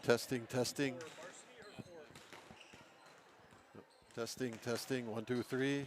Testing, testing. Testing, testing. 1, 2, 3.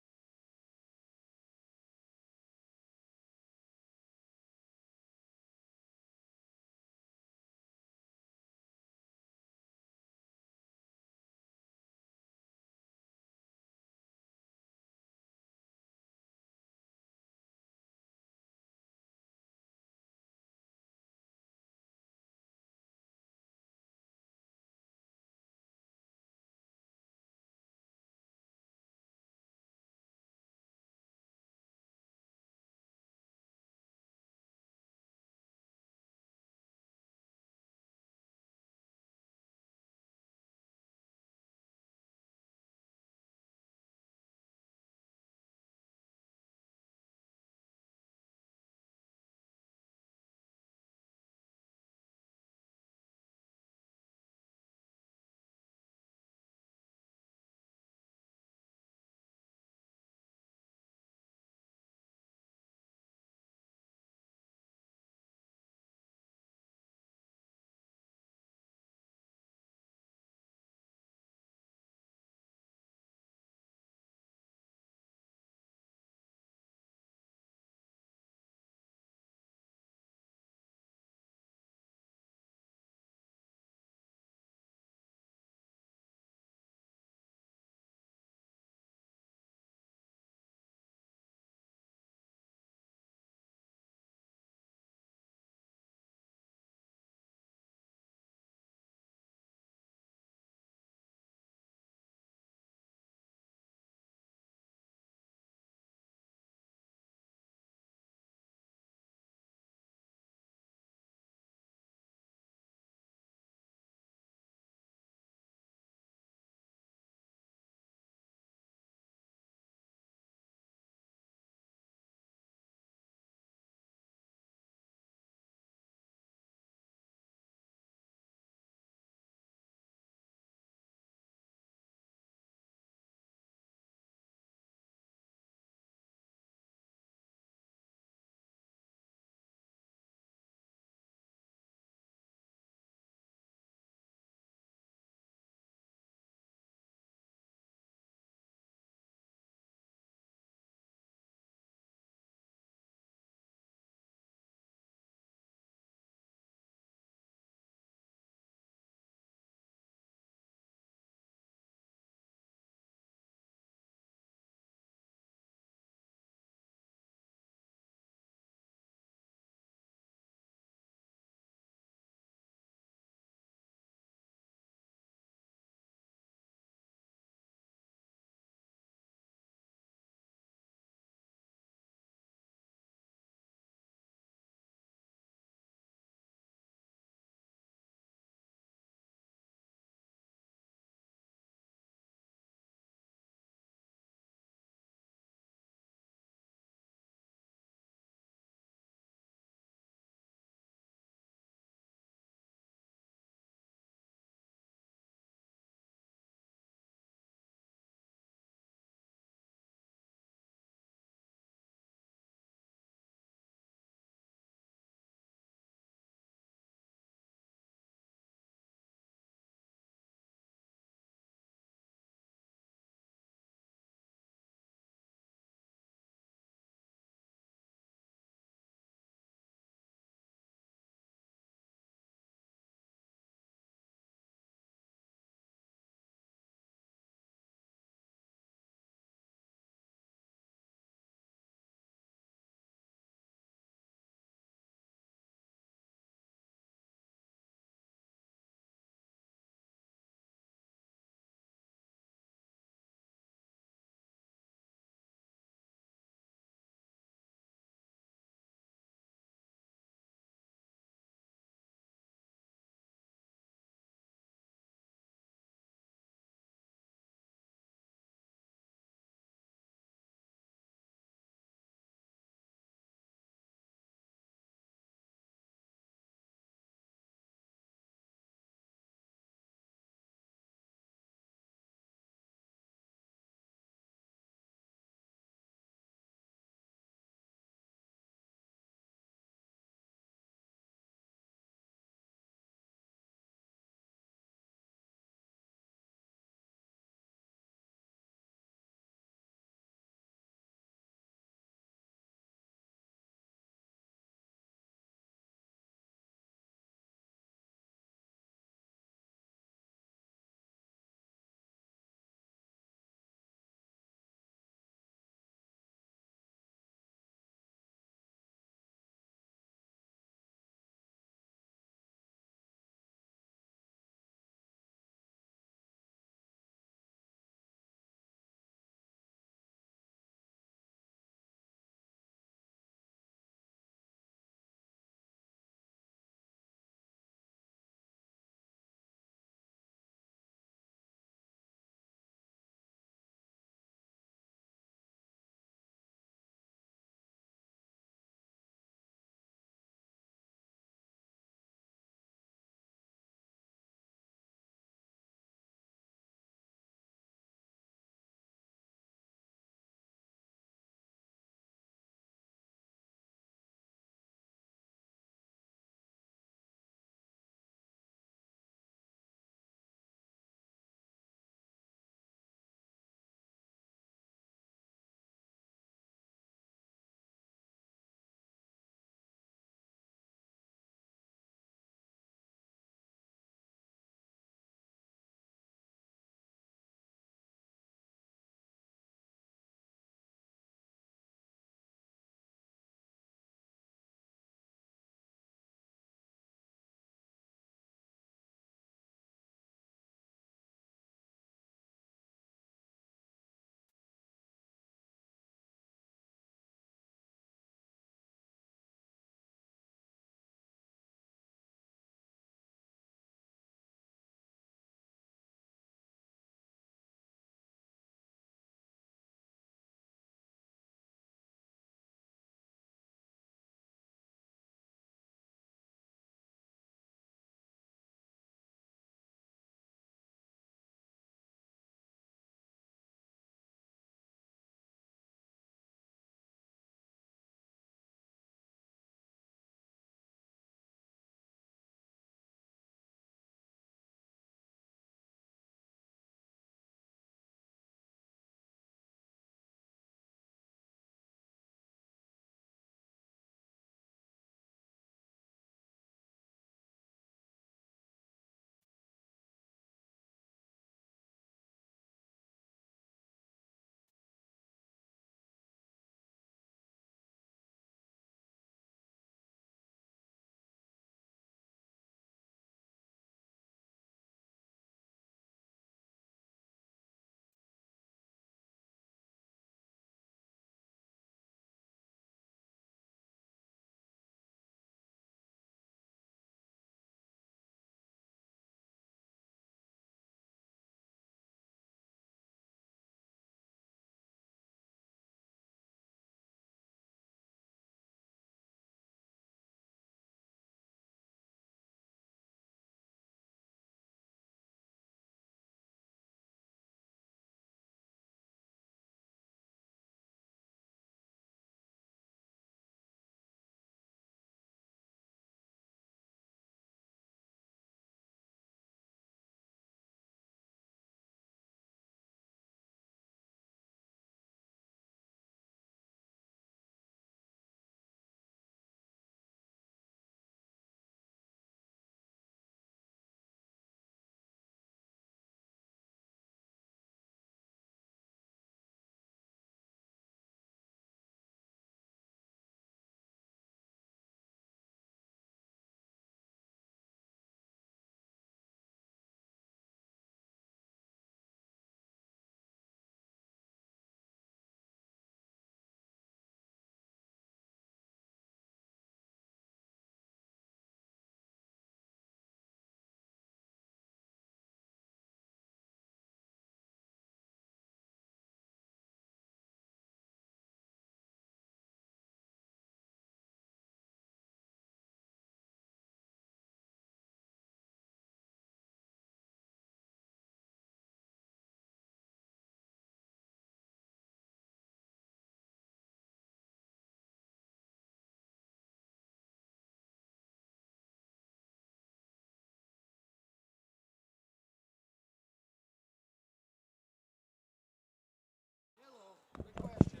Good question.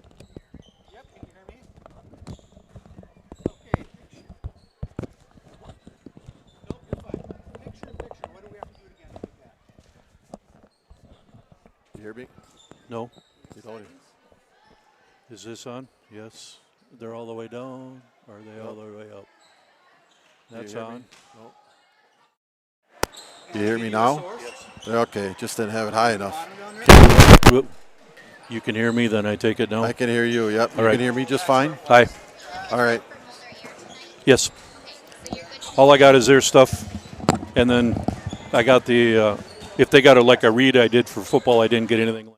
Yep, can you hear me? Okay, picture. Nope, you're fine. Picture in picture. What do we have to do it again to get that? You hear me? No. You don't. Is this on? Yes. They're all the way down. Or are they all the way up? Do you That's hear me? on. No. Do you hear me now? Yes. Okay, just didn't have it high enough. Bottom down there? Whoop. You can hear me, then I take it down. I can hear you. Yep. You right. can hear me just fine. Hi. All right. Yes. All I got is their stuff, and then I got the. If they got like a read I did for football, I didn't get anything.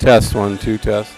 Test 1, 2, test.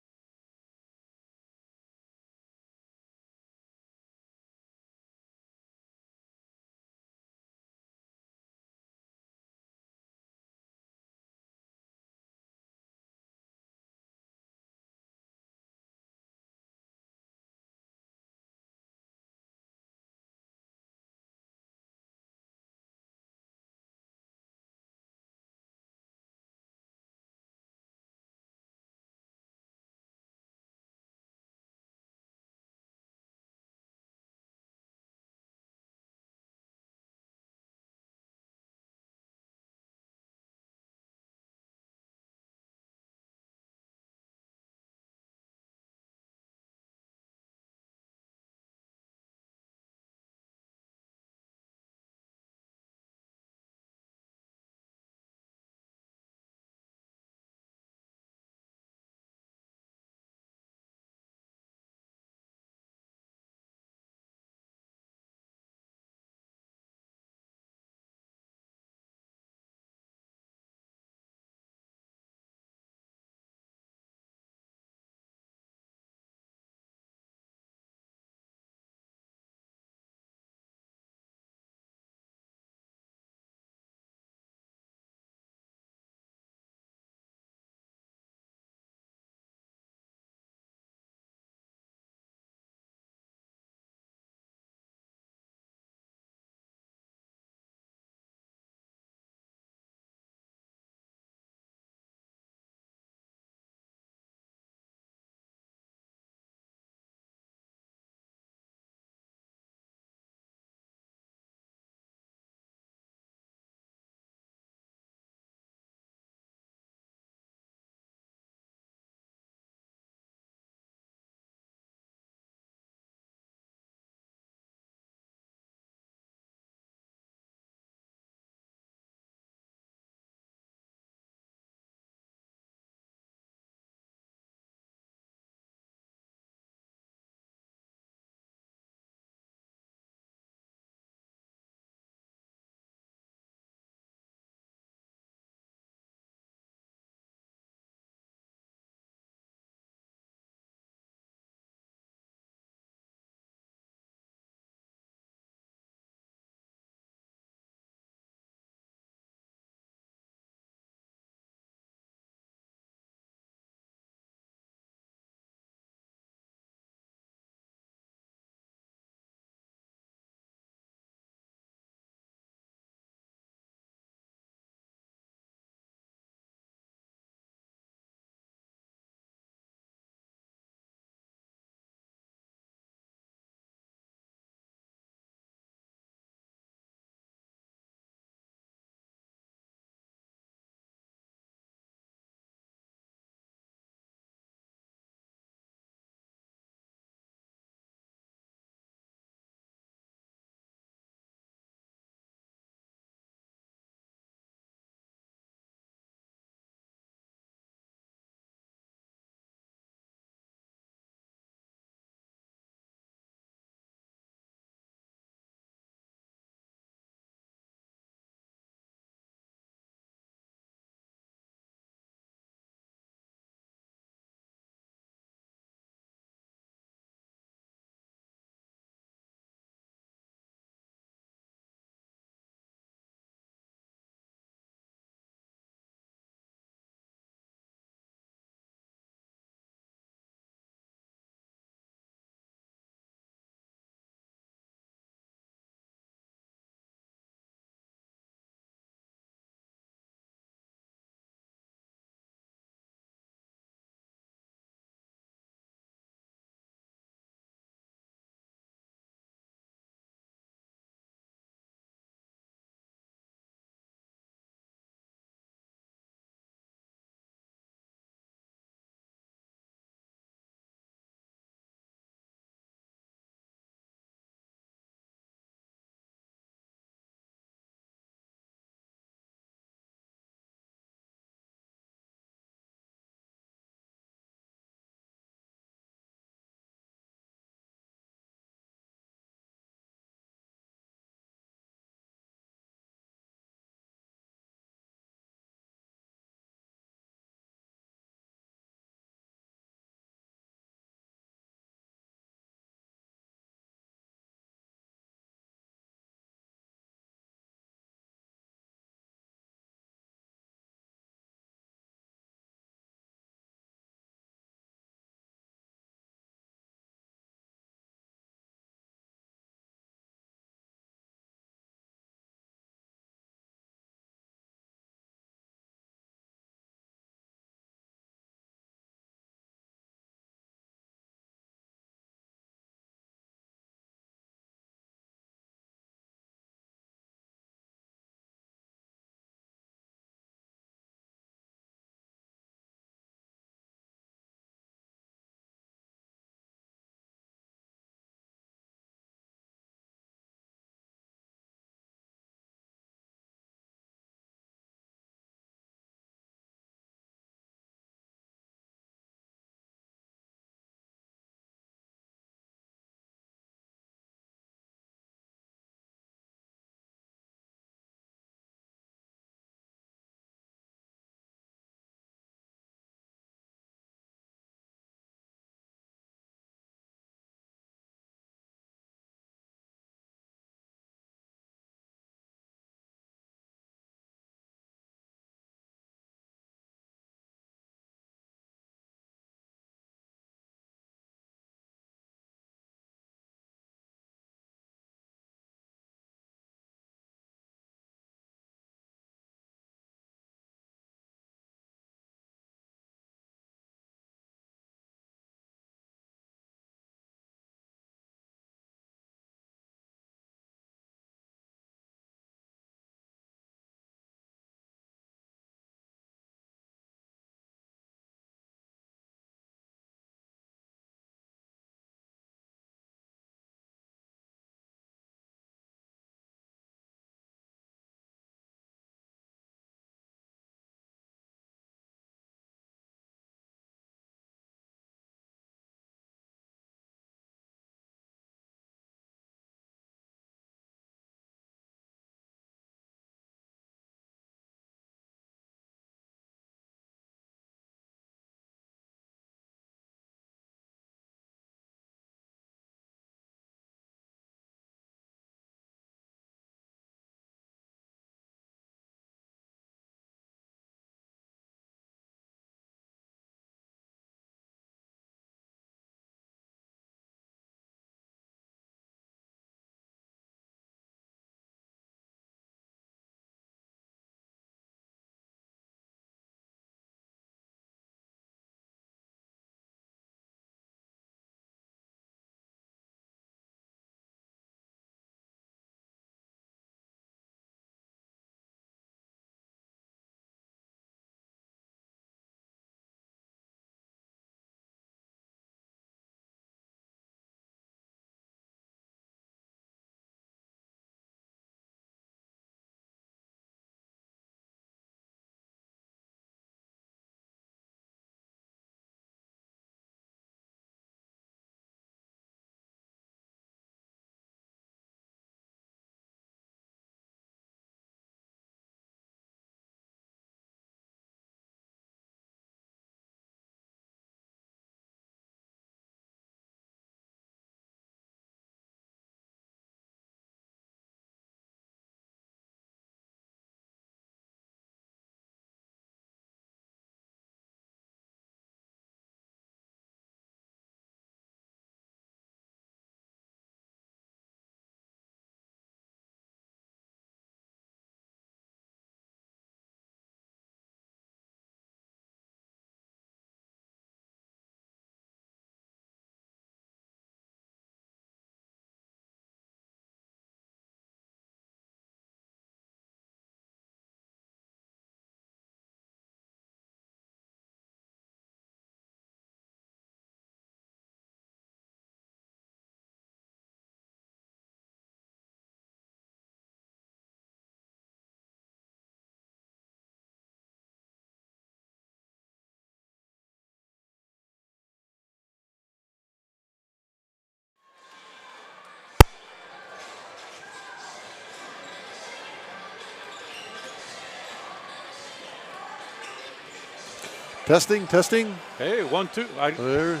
Testing, testing. Hey, 1, 2. There.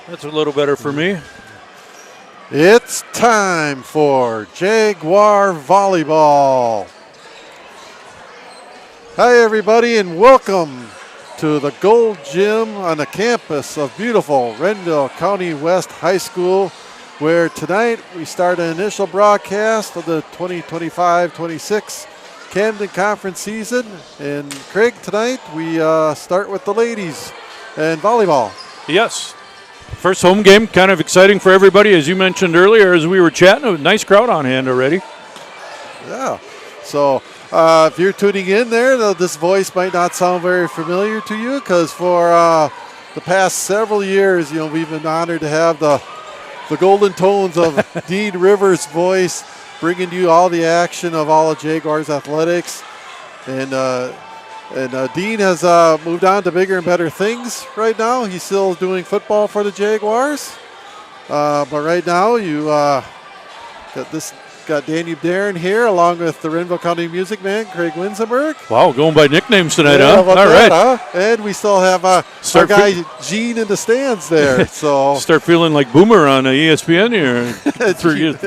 That's a little better for me. It's time for Jaguar Volleyball. Hi, everybody, and welcome to the Gold Gym on the campus of beautiful Renville County West High School, where tonight we start an initial broadcast of the 2025-26 Camden Conference season. And Craig, tonight we start with the ladies and volleyball. Yes. First home game, kind of exciting for everybody, as you mentioned earlier, as we were chatting. A nice crowd on hand already. Yeah. So if you're tuning in there, this voice might not sound very familiar to you, because for the past several years, we've been honored to have the golden tones of Dean Rivers' voice, bringing you all the action of all of Jaguars athletics. And Dean has moved on to bigger and better things right now. He's still doing football for the Jaguars. But right now you got Danny Darren here, along with the Renville County Music Man, Craig Winsenberg. Wow, going by nicknames tonight, Yeah, huh? about All that, right. huh? And we still have our guy Gene in the stands there. So Start feeling like Boomer on ESPN here.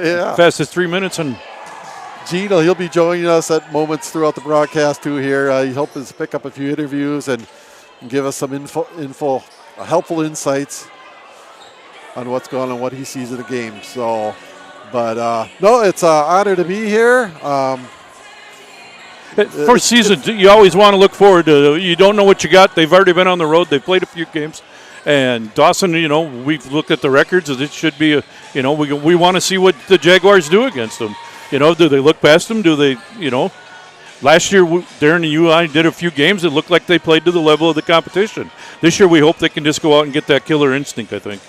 Yeah. Fastest 3 minutes. And Gene, he'll be joining us at moments throughout the broadcast too here. He hopes to pick up a few interviews and give us some helpful insights on what's going on, what he sees in the game. So, but no, it's an honor to be here. first season, you always want to look forward to. You don't know what you got. They've already been on the road. They've played a few games. And Dawson, we've looked at the records. It should be, we want to see what the Jaguars do against them. Do they look past them? Do they, last year, Darren and you and I did a few games. It looked like they played to the level of the competition. This year, we hope they can just go out and get that killer instinct, I think.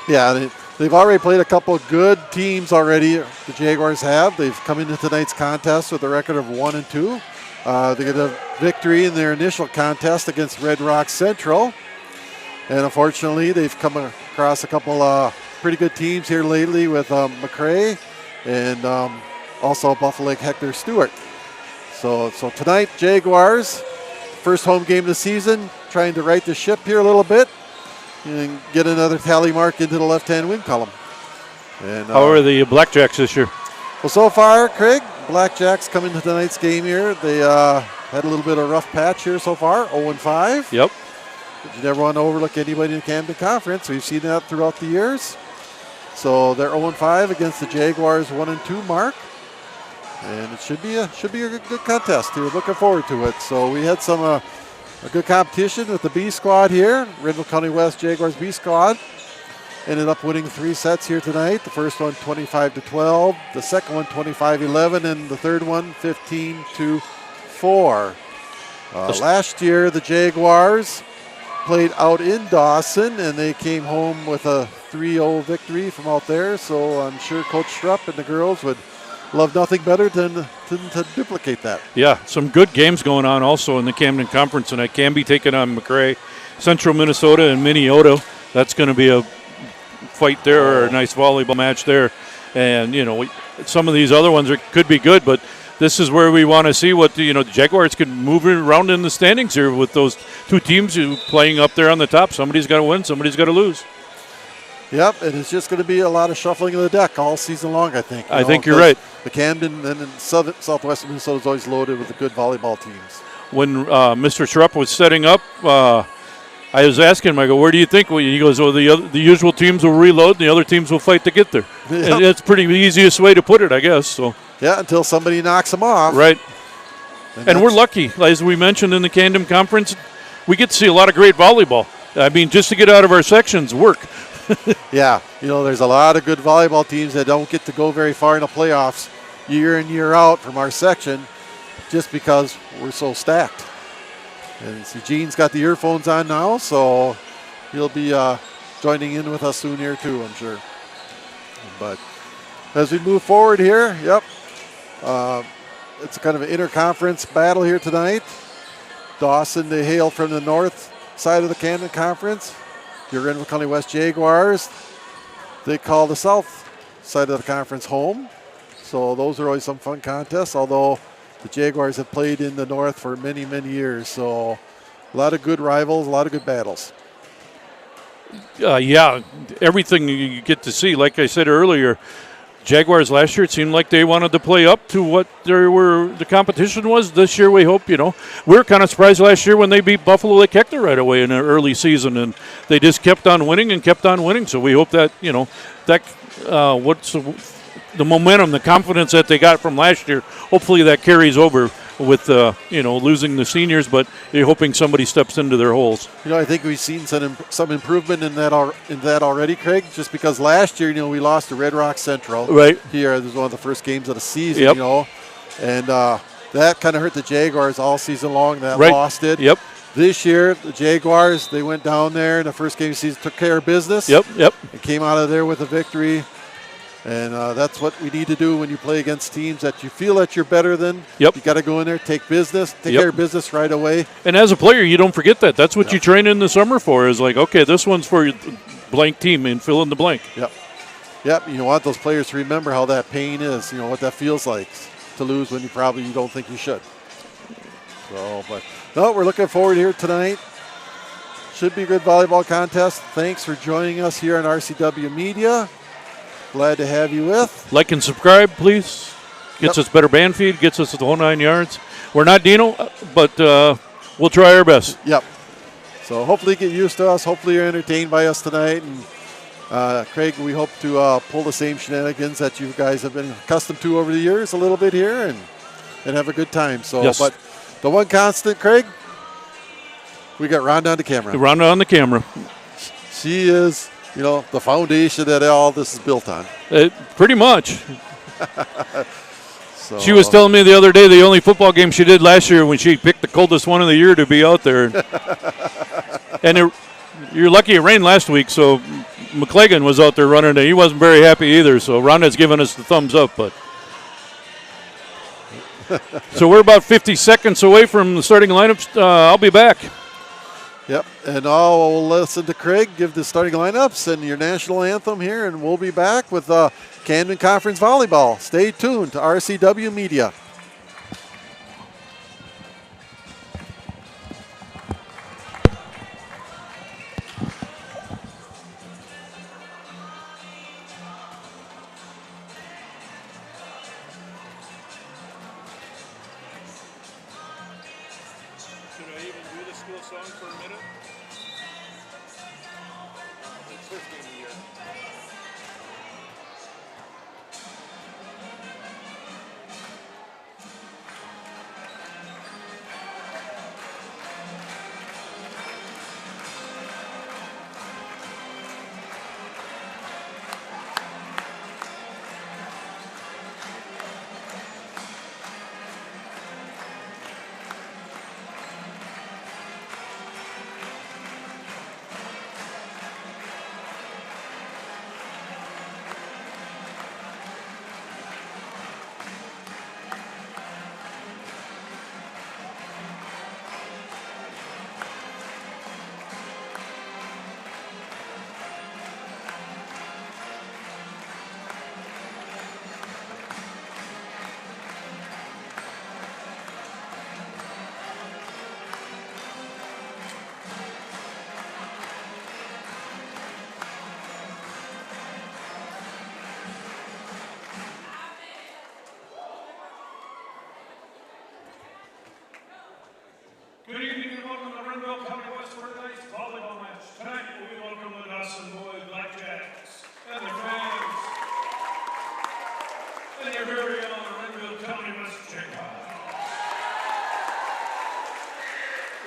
Yeah, they've already played a couple of good teams already. The Jaguars have. They've come into tonight's contest with a record of 1-2. They get a victory in their initial contest against Red Rock Central. And unfortunately, they've come across a couple pretty good teams here lately with McRae and also Buffalo Lake Hector Stewart. So tonight, Jaguars, first home game of the season, trying to right the ship here a little bit and get another tally mark into the left-hand win column. And How are the Blackjacks this year? well, so far, Craig, Blackjacks come into tonight's game here. They had a little bit of a rough patch here so far, 0-5. Yep. But you never want to overlook anybody in the Camden Conference. We've seen that throughout the years. So they're 0-5 against the Jaguars' 1-2 mark. And it should be a good contest. We're looking forward to it. So we had some a good competition with the B squad here. Renville County West Jaguars B squad ended up winning 3 sets here tonight. The first one 25-12, the second one 25-11, and the third one 15-4. Last year the Jaguars played out in Dawson, and they came home with a 3-0 victory from out there. So I'm sure Coach Strupp and the girls would love nothing better than to duplicate that. Yeah, some good games going on also in the Camden Conference tonight. Canby taking on McRae, Central Minnesota and Minneota. That's going to be a fight there, or a nice volleyball match there. And, some of these other ones could be good, but this is where we want to see what the Jaguars can move around in the standings here with those two teams playing up there on the top. Somebody's got to win, somebody's got to lose. Yep, and it's just going to be a lot of shuffling of the deck all season long, I think. I think you're right. The Camden and southwestern Minnesota is always loaded with the good volleyball teams. When Mr. Schrupp was setting up, I was asking him, I go, where do you think? He goes, well, the usual teams will reload, and the other teams will fight to get there. Yep. And that's pretty easiest way to put it, I guess. So. Yeah, until somebody knocks them off. Right. And we're lucky, as we mentioned in the Camden Conference, we get to see a lot of great volleyball. I mean, just to get out of our sections, work. Yeah, there's a lot of good volleyball teams that don't get to go very far in the playoffs year in, year out from our section just because we're so stacked. And see, Gene's got the earphones on now, so he'll be joining in with us soon here too, I'm sure. But as we move forward here, it's kind of an interconference battle here tonight. Dawson, they hail from the north side of the Camden Conference. Your Renville County West Jaguars, they call the south side of the conference home. So those are always some fun contests, although the Jaguars have played in the north for many, many years. So a lot of good rivals, a lot of good battles. Yeah, everything you get to see. Like I said earlier, Jaguars last year, it seemed like they wanted to play up to what the competition was. This year, we hope, we were kind of surprised last year when they beat Buffalo. They kicked it right away in the early season, and they just kept on winning and kept on winning. So we hope that, what's the momentum, the confidence that they got from last year, hopefully that carries over with, losing the seniors, but you're hoping somebody steps into their holes. I think we've seen some improvement in that already, Craig, just because last year, we lost to Red Rock Central. Right. Here, this was one of the first games of the season, Yep. And that kind of hurt the Jaguars all season long, that Right. loss did. Yep. This year, the Jaguars, they went down there in the first game of the season, took care of business. Yep. And came out of there with a victory. And that's what we need to do when you play against teams that you feel that you're better than. Yep. You got to go in there, take care of business right away. And as a player, you don't forget that. That's what you train in the summer for, is like, okay, this one's for your blank team, and fill in the blank. Yep. You want those players to remember how that pain is, what that feels like to lose when you don't think you should. So, but no, we're looking forward here tonight. Should be a good volleyball contest. Thanks for joining us here on RCW Media. Glad to have you with. Like and subscribe, please. Gets us better band feed, gets us the whole 9 yards. We're not Dino, but we'll try our best. Yep. So hopefully get used to us. Hopefully you're entertained by us tonight. And Craig, we hope to pull the same shenanigans that you guys have been accustomed to over the years a little bit here and have a good time. So, yes. But the one constant, Craig, we got Rhonda on the camera. Rhonda on the camera. She is, the foundation that all this is built on. Pretty much. So, she was telling me the other day the only football game she did last year when she picked the coldest one of the year to be out there. And you're lucky it rained last week, so McClagan was out there running, and he wasn't very happy either. So Rhonda's giving us the thumbs up. But so we're about 50 seconds away from the starting lineups. I'll be back. Yep, and I'll listen to Craig give the starting lineups and your national anthem here, and we'll be back with Camden Conference Volleyball. Stay tuned to RCW Media. Should I even do the school song for a minute? It's first game of the year. Good evening and welcome to the Renville County West Organized Volleyball Match. Tonight we welcome the Dawson Boy Blackjacks and their fans and their very own Renville County West Jaguars.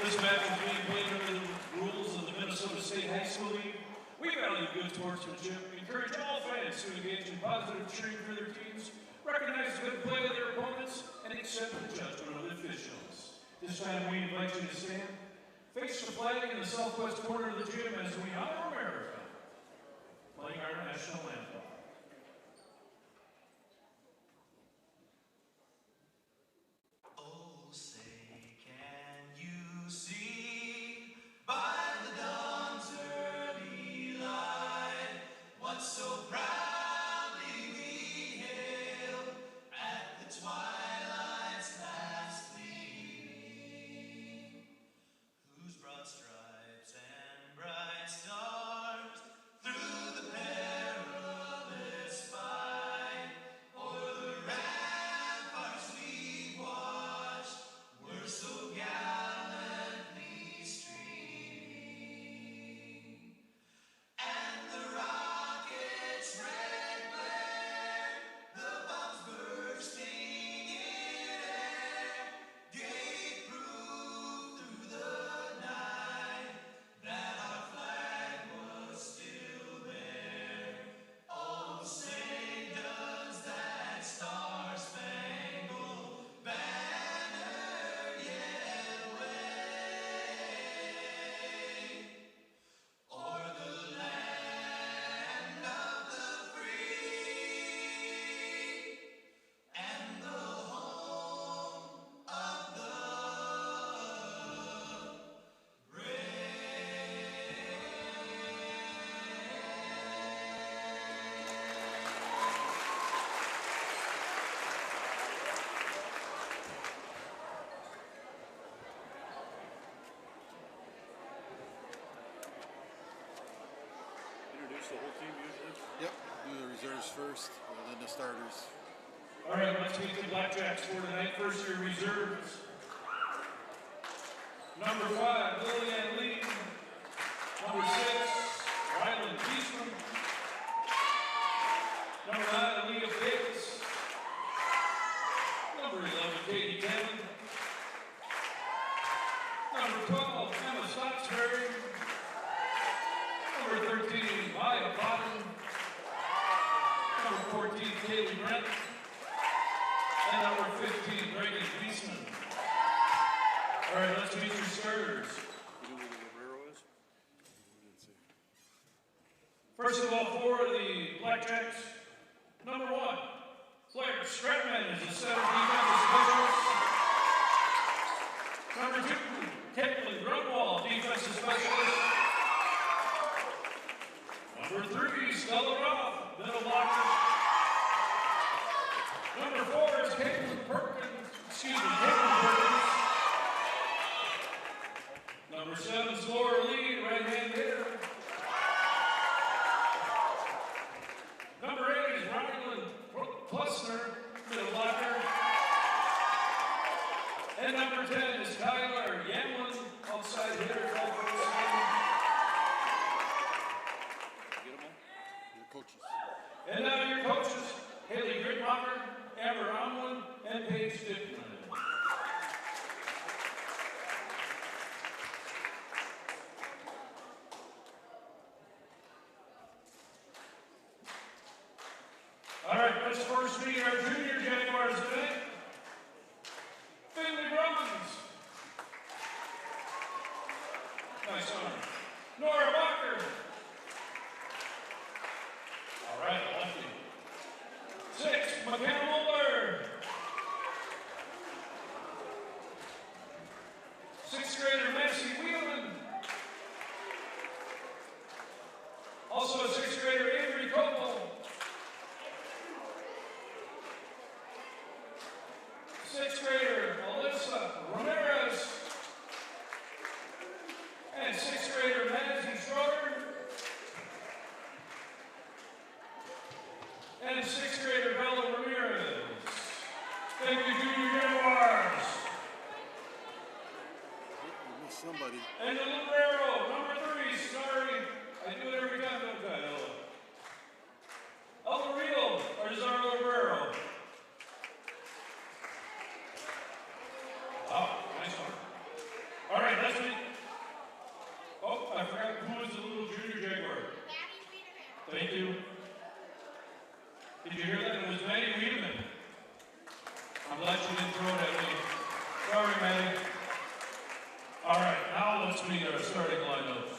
This match is being played under the rules of the Minnesota State High School League. We value good sportsmanship, encourage all fans to engage in positive cheering for their teams, recognize the good play of their opponents, and accept the judgment of the officials. This time we invite you to stand, face the flag in the southwest corner of the gym as we honor America, playing our national anthem. Oh, say, can you see by the dawn's early light what so proudly we hailed at the twilight's last gleaming, whose Yep, do the reserves first, and then the starters. All right, let's meet the Blackjacks for tonight. First year reserves. Number 5, Lillian Lee. Number 6, Ryland Beesman. Number 9, Leah Davis. Number 11, Katie Cannon. Number 12, Emma Stocksbury. Number 13, Maya Cotton. Number 14, Kaylee Brent. And number 15, Reagan Beesman. All right, let's meet your starters. First of all, for the Blackjacks, number 1, Claire Stratman is a center defensive specialist. Number 2, Caitlin Grunwald, defensive specialist. Number 3, Stella Roth, middle blocker. Number 4 is Caitlin Perkins. Number 7 is Laura Lee, right-hand hitter. Number 8 is Ryland Plusner, middle blocker. And number 10 is Tyler Yamlin, outside hitter. Your coaches. And now your coaches, Haley Gridmacher, Amber Omlin, and Paige Dickman. All right, let's first meet our junior Jaguars today. Finley Brummins. Nice arm. Nora Bacher. All right, lefty. 6, McKenna Muller. 6th grader Massey Wheelan. Also a 6th grader Avery Copel. 6th grader Alyssa Ramirez. And 6th grader Madison Schroeder. And 6th grader Bella Ramirez. Thank you, Junior Jaguars. You missed somebody. And the Librero, number 3, sorry. I do it every time, don't I, Ella? Ella Real, or is our Librero? Oh, nice one. All right, let's meet. Oh, I forgot who was the little junior Jaguar. Thank you. Did you hear that? It was Maddie Wiedemann. I'm glad you didn't throw it at me. Sorry, Maddie. All right, now let's meet our starting lineups.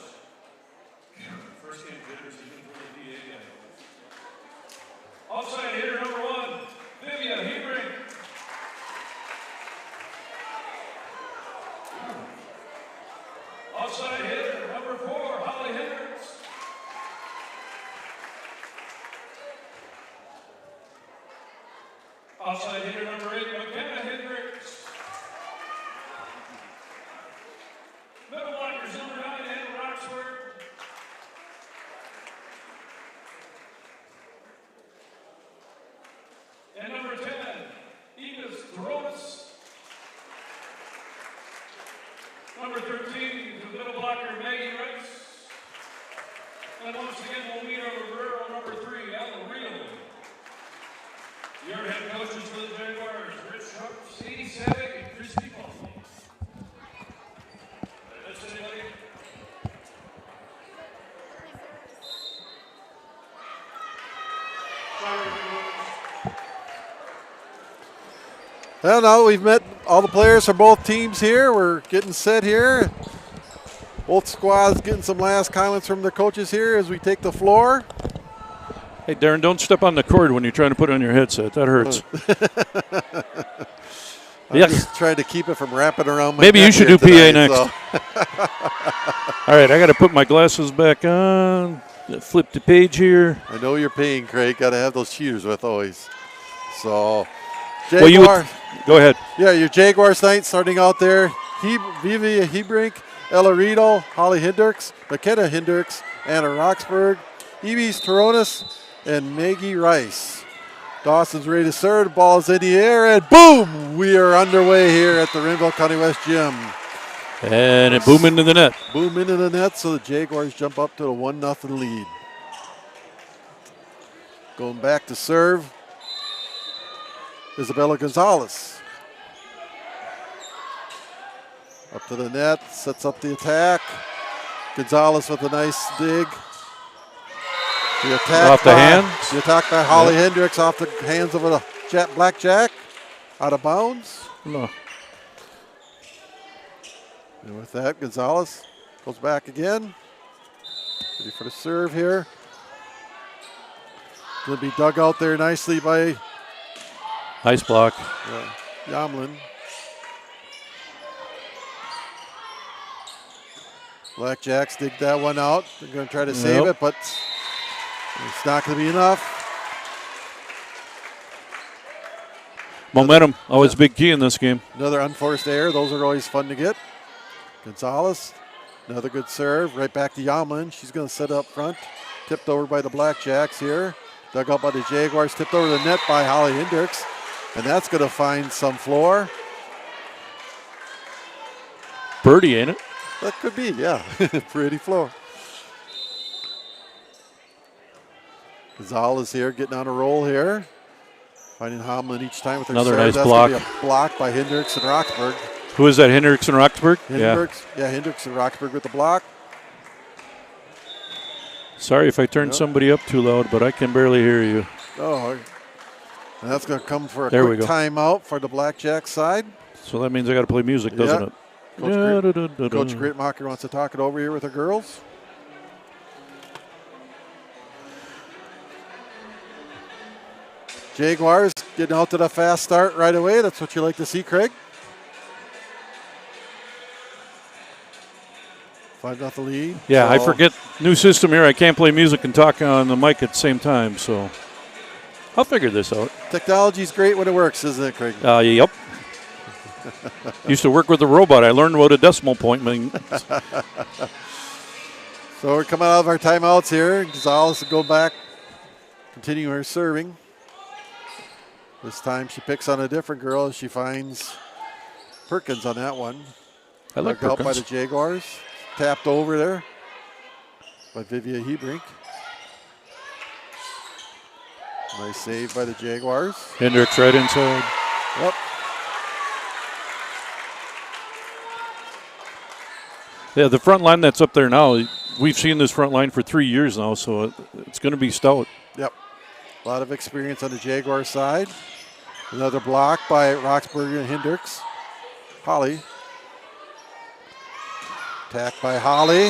First game hitters, even for the DA guy. Offside hitter number 1, Vivian Hebrink. Offside hitter number 4, Holly Hendricks. Offside hitter number 8, McKenna Hendricks. Middle blockers number 9, Anna Roxford. And number 10, Edith Toronis. Number 13, the middle blocker, Maggie Rice. And once again, we'll meet our Rivero, number 3, Alan Real. Your head coaches for the Jaguars, Rich Sharp, Sadie Savig, and Christy Paul. That's anybody? Well, now we've met all the players from both teams here. We're getting set here. Both squads getting some last comments from the coaches here as we take the floor. Hey, Darren, don't step on the cord when you're trying to put on your headset. That hurts. I'm just trying to keep it from wrapping around my Maybe you neck should here do PA tonight, next. so. All right, I got to put my glasses back on. Flip the page here. I know you're paying, Craig. Got to have those cheaters with always. So, Well, Jaguar. go ahead. Yeah, your Jaguars tonight starting out there. Vivi Hebrink, Ella Riedel, Holly Hendricks, McKenna Hendricks, Anna Roxburgh, Eves Toronis, and Maggie Rice. Dawson's ready to serve. The ball is in the air, and boom! We are underway here at the Renville County West Gym. And it boom into the net. Boom into the net, so the Jaguars jump up to a 1-0 lead. Going back to serve, Isabella Gonzalez. Up to the net, sets up the attack. Gonzalez with a nice dig. The attack Off the hands. The attack by Holly Hendricks off the hands of a blackjack. Out of bounds. No. And with that, Gonzalez goes back again. Ready for the serve here. Going to be dug out there nicely by Nice block. Yamlin. Blackjacks dig that one out. They're going to try to save it, but it's not going to be enough. Momentum, always a big key in this game. Another unforced error. Those are always fun to get. Gonzalez, another good serve. Right back to Yamlin. She's going to set up front. Tipped over by the Blackjacks here. Dug up by the Jaguars. Tipped over the net by Holly Hendricks. And that's going to find some floor. Birdie, ain't it? That could be, yeah. Pretty floor. Gonzalez here getting on a roll here. Finding Hamlin each time with her Another serve. nice That's block. Gonna be a block by Hendricks and Roxburgh. Who is that, Hendricks and Roxburgh? Hendricks and Roxburgh with the block. Sorry if I turned somebody up too loud, but I can barely hear you. Oh, and that's going to come for a There we quick go. timeout for the Blackjack side. So that means I got to play music, doesn't it? Coach Gritmacher wants to talk it over here with the girls. Jaguars getting out to the fast start right away. That's what you like to see, Craig. 5-0 lead. Yeah, I So- forget. New system here. I can't play music and talk on the mic at the same time, so I'll figure this out. Technology's great when it works, isn't it, Craig? Yep. Used to work with a robot. I learned what a decimal point means. So we're coming out of our timeouts here. Gonzalez will go back, continue her serving. This time she picks on a different girl as she finds Perkins on that one. I like Dug out by Perkins. the Jaguars. Tapped over there by Vivia Hebrink. Nice save by the Jaguars. Hendricks right inside. Yep. Yeah, the front line that's up there now, we've seen this front line for 3 years now, so it's going to be stout. Yep. A lot of experience on the Jaguar side. Another block by Roxburgh and Hendricks. Holly. Attack by Holly.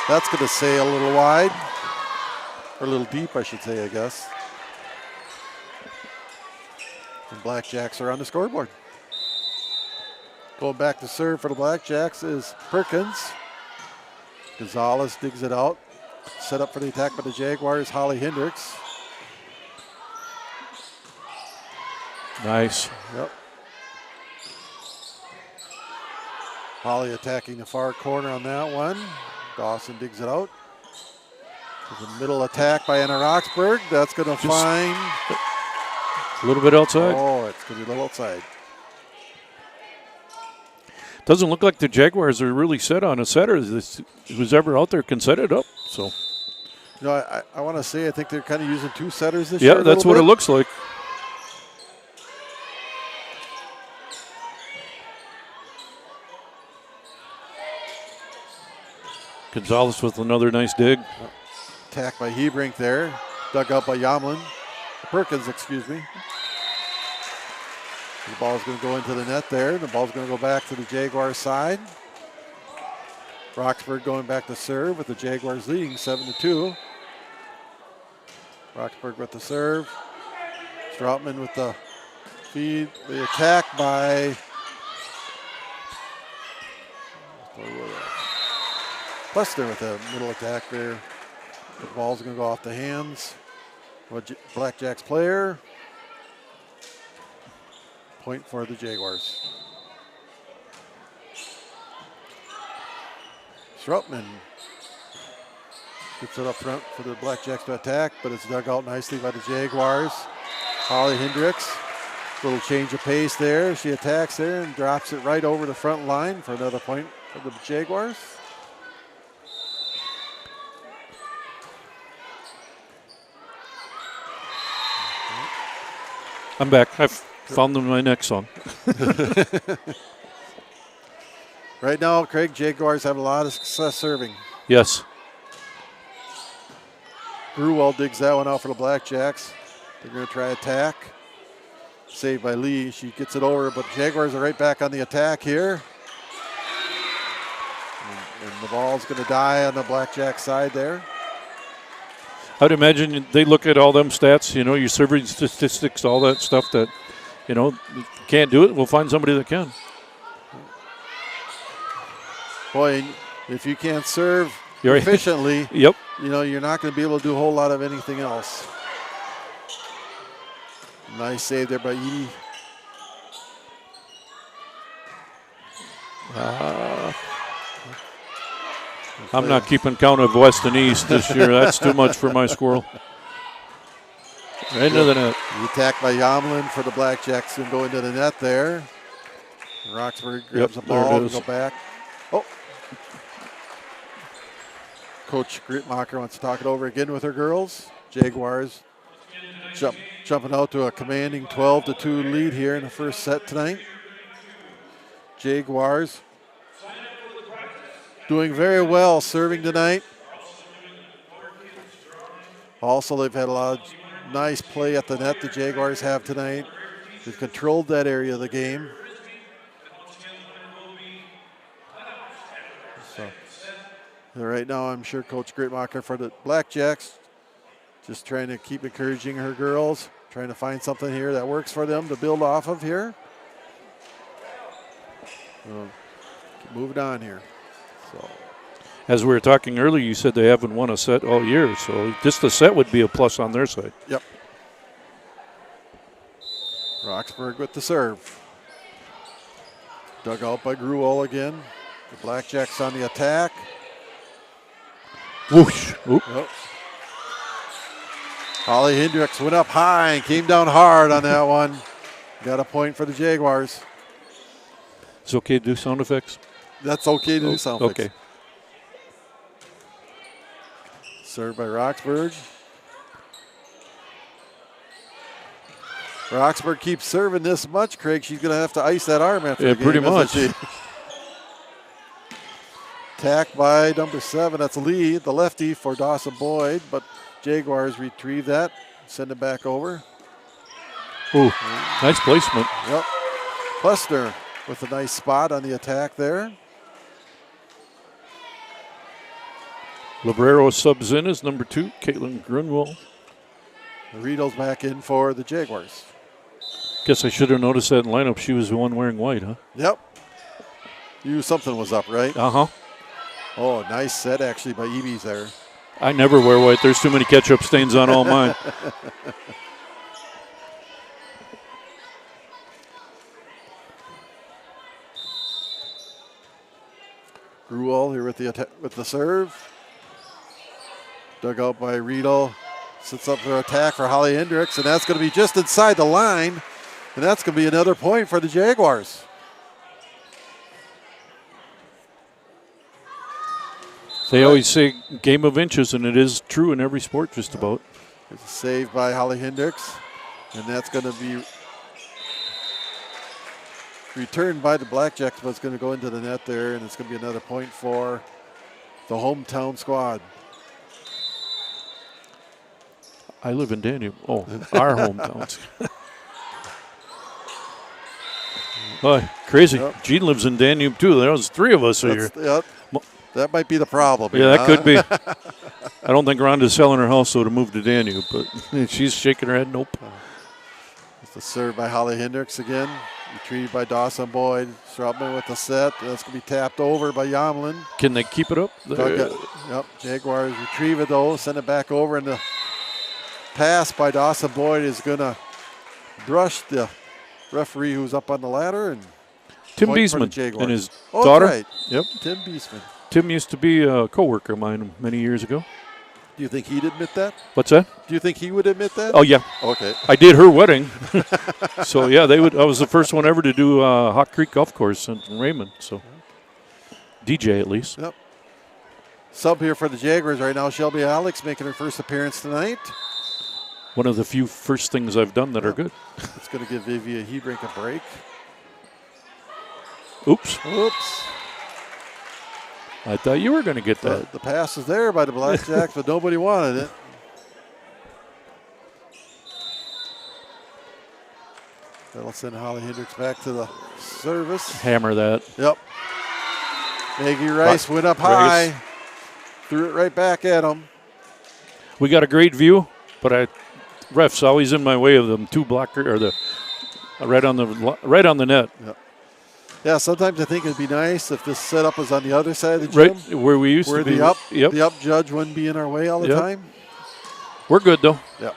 That's going to sail a little wide. Or a little deep, I should say, I guess. And Blackjacks are on the scoreboard. Going back to serve for the Blackjacks is Perkins. Gonzalez digs it out. Set up for the attack by the Jaguars, Holly Hendricks. Nice. Yep. Holly attacking the far corner on that one. Dawson digs it out. There's a middle attack by Anna Roxburgh. That's going to find. A little bit outside. Oh, it's going to be a little outside. Doesn't look like the Jaguars are really set on a setter. Who's ever out there can set it up. So You know, I want to say I think they're kind of using two setters this year. yeah, that's what it looks like. Gonzalez with another nice dig. Attack by Hebrink there. Dug out by Yamlin. Perkins, excuse me. The ball's going to go into the net there. The ball's going to go back to the Jaguars side. Roxburgh going back to serve with the Jaguars leading 7-2. Roxburgh with the serve. Stroutman with the feed. The attack by Plester with a middle attack there. The ball's going to go off the hands of Blackjack's player. Point for the Jaguars. Stroutman Gets it up front for the Blackjacks to attack, but it's dug out nicely by the Jaguars. Holly Hendricks, little change of pace there. She attacks there and drops it right over the front line for another point for the Jaguars. I'm back. I've found them in my next song. Right now, Craig, Jaguars have a lot of success serving. Yes. Gruwell digs that one out for the Blackjacks. They're going to try attack. Saved by Lee. She gets it over, but the Jaguars are right back on the attack here. And the ball's going to die on the Blackjack side there. I'd imagine they look at all them stats, you know, your serving statistics, all that stuff that, you know, can't do it. We'll find somebody that can. Boy, if you can't serve efficiently, yep. You know, you're not going to be able to do a whole lot of anything else. Nice save there by Edie. I'm not keeping count of west and east this year. That's too much for my squirrel. Right into the net. The attack by Yamlin for the Blackjacks and go into the net there. Roxburgh grabs the ball and go back. Oh. Coach Gritmacher wants to talk it over again with her girls. Jaguars jumping out to a commanding 12-2 lead here in the first set tonight. Jaguars doing very well serving tonight. Also, they've had a lot of nice play at the net the Jaguars have tonight. They've controlled that area of the game. So, right now, I'm sure Coach Gritmacher for the Blackjacks just trying to keep encouraging her girls, trying to find something here that works for them to build off of here. Keep moving on here. So, as we were talking earlier, you said they haven't won a set all year, so just the set would be a plus on their side. Yep. Roxburgh with the serve. Dug out by Gruwell again. The Blackjacks on the attack. Whoosh. Oop. Yep. Holly Hendricks went up high and came down hard on that one. Got a point for the Jaguars. It's okay to do sound effects? That's okay to do sound effects. Okay. Served by Roxburgh. Roxburgh keeps serving this much, Craig. She's going to have to ice that arm after the game. Pretty much. Attack by number 7. That's Lee, the lefty for Dawson Boyd, but Jaguars retrieve that, send it back over. Ooh, nice placement. Yep. Plessner with a nice spot on the attack there. Librero subs in as number 2, Caitlin Grunwald. Riedel's back in for the Jaguars. Guess I should have noticed that in lineup. She was the one wearing white, huh? Yep. You knew something was up, right? Uh-huh. Oh, nice set actually by Ebies there. I never wear white. There's too many ketchup stains on all mine. Gruwell here with the serve. Dug out by Riedel. Sits up for attack for Holly Hendricks, and that's going to be just inside the line. And that's going to be another point for the Jaguars. They always say game of inches, and it is true in every sport just about. It's a save by Holly Hendricks, and that's going to be returned by the Blackjacks, but it's going to go into the net there, and it's going to be another point for the hometown squad. I live in Danube. Oh, our hometowns. Oh, crazy. Yep. Gene lives in Danube, too. There was 3 of us here. Yep. That might be the problem. Yeah, that could be. I don't think Rhonda's selling her house, though, to move to Danube, but she's shaking her head. Nope. It's a serve by Holly Hendricks again. Retrieved by Dawson Boyd. Straubman with the set. That's going to be tapped over by Yamlin. Can they keep it up? Yep. Jaguars retrieve it, though. Send it back over, and the pass by Dawson Boyd is going to brush the referee who's up on the ladder. And Tim Beesman and his daughter. daughter. Right. Yep. Tim Beesman. Tim used to be a co-worker of mine many years ago. Do you think he'd admit that? What's that? Do you think he would admit that? Oh, yeah. Okay. I did her wedding. So, yeah, I was the first one ever to do Hawk Creek Golf Course in Raymond. So, DJ at least. Yep. Sub here for the Jaguars right now. Shelby Alex making her first appearance tonight. One of the few first things I've done that are good. It's going to give Vivian Hebrink a break. Oops. Oops. I thought you were going to get that. The pass is there by the Blackjacks, but nobody wanted it. That'll send Holly Hendricks back to the service. Hammer that. Yep. Maggie Rice went up high. Threw it right back at him. We got a great view, but ref's always in my way of them two blocker or the right on the net. Yep. Yeah, sometimes I think it'd be nice if this setup was on the other side of the gym. Right where we used to be. The up judge wouldn't be in our way all the time. We're good though. Yep.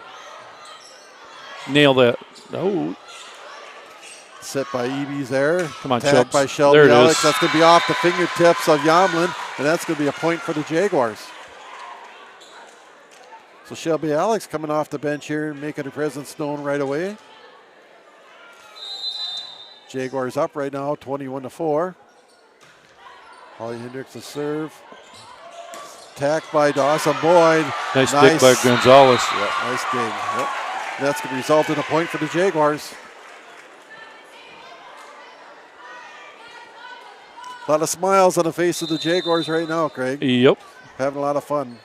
Nail that. Oh. Set by Eby's there. Come on, Attack Chubbs. by Shelby There it Alex. is. That's going to be off the fingertips of Yamlin, and that's going to be a point for the Jaguars. So Shelby Alex coming off the bench here and making her presence known right away. Jaguars up right now, 21-4. Holly Hendricks to serve. Attack by Dawson Boyd. Nice dig by Gonzalez. Yep, nice dig. Yep. That's going to result in a point for the Jaguars. A lot of smiles on the face of the Jaguars right now, Craig. Yep. Having a lot of fun.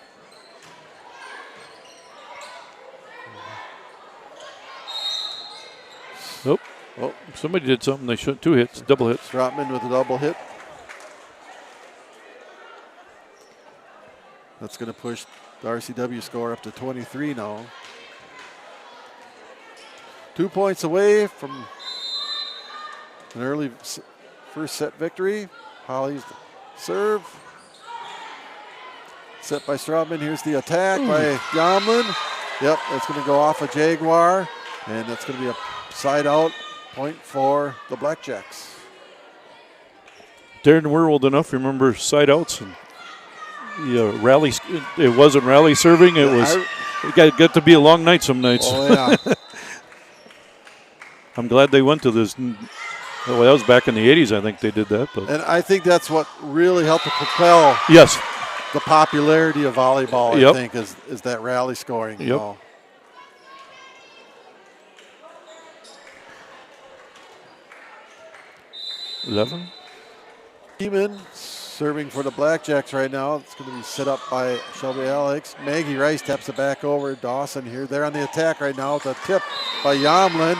Nope. Oh, somebody did something. They shouldn't. 2 hits, double hits. Strotman with a double hit. That's going to push the RCW score up to 23 now. 2 points away from an early first set victory. Holly's serve. Set by Strotman. Here's the attack by Yamlin. Yep, that's going to go off a Jaguar. And that's going to be a side out point for the Blackjacks. Darren, we're old enough. Remember side outs and rally. It wasn't rally serving. It was. It got to be a long night some nights. Oh yeah. I'm glad they went to this. Well, that was back in the 80s. I think they did that. But and I think that's what really helped to propel the popularity of volleyball. I think is that rally scoring. You know. 11. Beeman serving for the Blackjacks right now. It's going to be set up by Shelby Alex. Maggie Rice taps it back over. Dawson here. They're on the attack right now. It's a tip by Yamlin.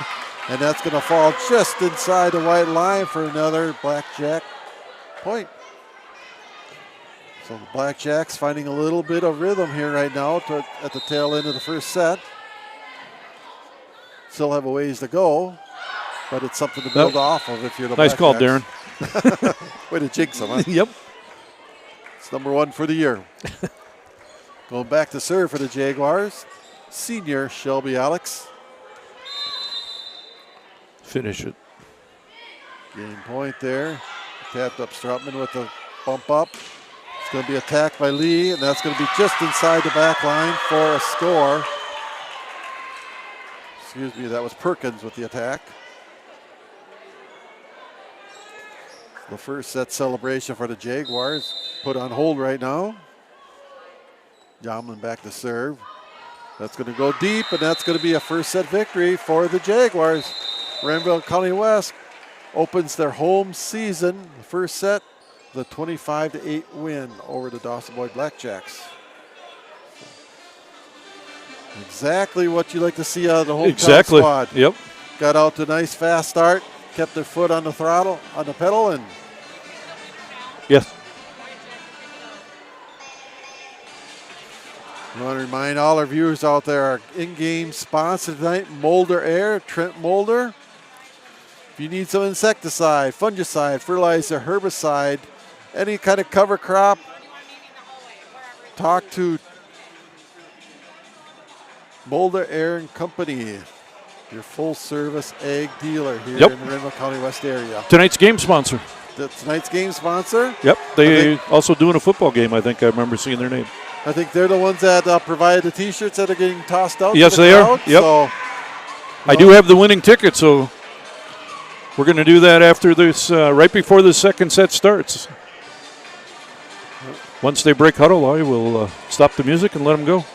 And that's going to fall just inside the white line for another Blackjack point. So the Blackjacks finding a little bit of rhythm here right now at the tail end of the first set. Still have a ways to go, but it's something to build off of if you're the Nice call, Blackjacks. Darren. Way to jinx them, huh? Yep. It's number 1 for the year. Going back to serve for the Jaguars. Senior Shelby Alex. Finish it. Game point there. Tapped up Strutman with the bump up. It's going to be attacked by Lee, and that's going to be just inside the back line for a score. Excuse me, that was Perkins with the attack. The first set celebration for the Jaguars put on hold right now. Yamlin back to serve. That's going to go deep, and that's going to be a first set victory for the Jaguars. Renville County West opens their home season, the first set, the 25-8 win over the Dawson Boyd Blackjacks. Exactly what you like to see out of the hometown squad. Yep. Got out to a nice fast start, kept their foot on the throttle, on the pedal, and yes. I want to remind all our viewers out there, our in-game sponsor tonight, Mulder Air, Trent Mulder. If you need some insecticide, fungicide, fertilizer, herbicide, any kind of cover crop, talk to Mulder Air and Company, your full-service ag dealer here in the Renville County West area. Tonight's game sponsor. Tonight's game sponsor? Yep. They also doing a football game, I think. I remember seeing their name. I think they're the ones that provide the T-shirts that are getting tossed out. Yes, to the they are. crowd. Yep. So, I do have the winning ticket, so we're going to do that after this, right before the second set starts. Once they break huddle, I will stop the music and let them go.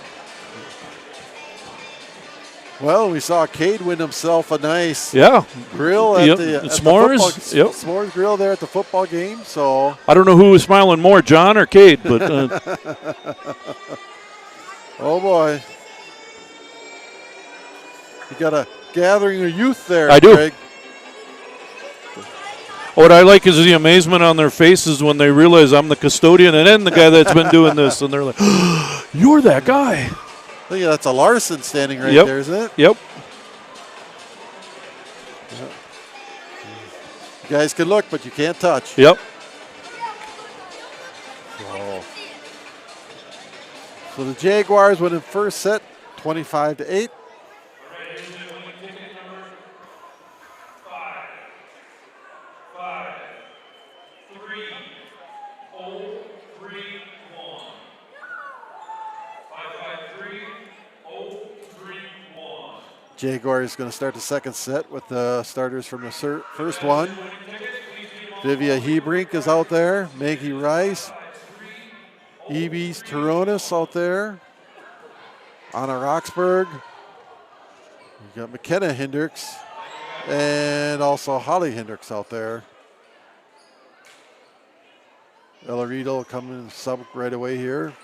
well, we saw Cade win himself a nice Yeah. grill at Yep. the S'mores. football, Yep. S'mores grill there at the football game. So, I don't know who was smiling more, John or Cade, but oh boy, you got a gathering of youth there. I do. Greg. what I like is the amazement on their faces when they realize I'm the custodian and then the guy that's been doing this, and they're like, "You're that guy." I think that's a Larson standing right Yep. there, isn't it? Yep. You guys can look, but you can't touch. Yep. So the Jaguars win in first set, 25-8. Jaguars going to start the second set with the starters from the first one. Vivia Hebrink is out there. Maggie Rice. Ebes Taronis out there. Anna Roxburgh. You got McKenna Hendricks. And also Holly Hendricks out there. Ella Riedel coming in sub right away here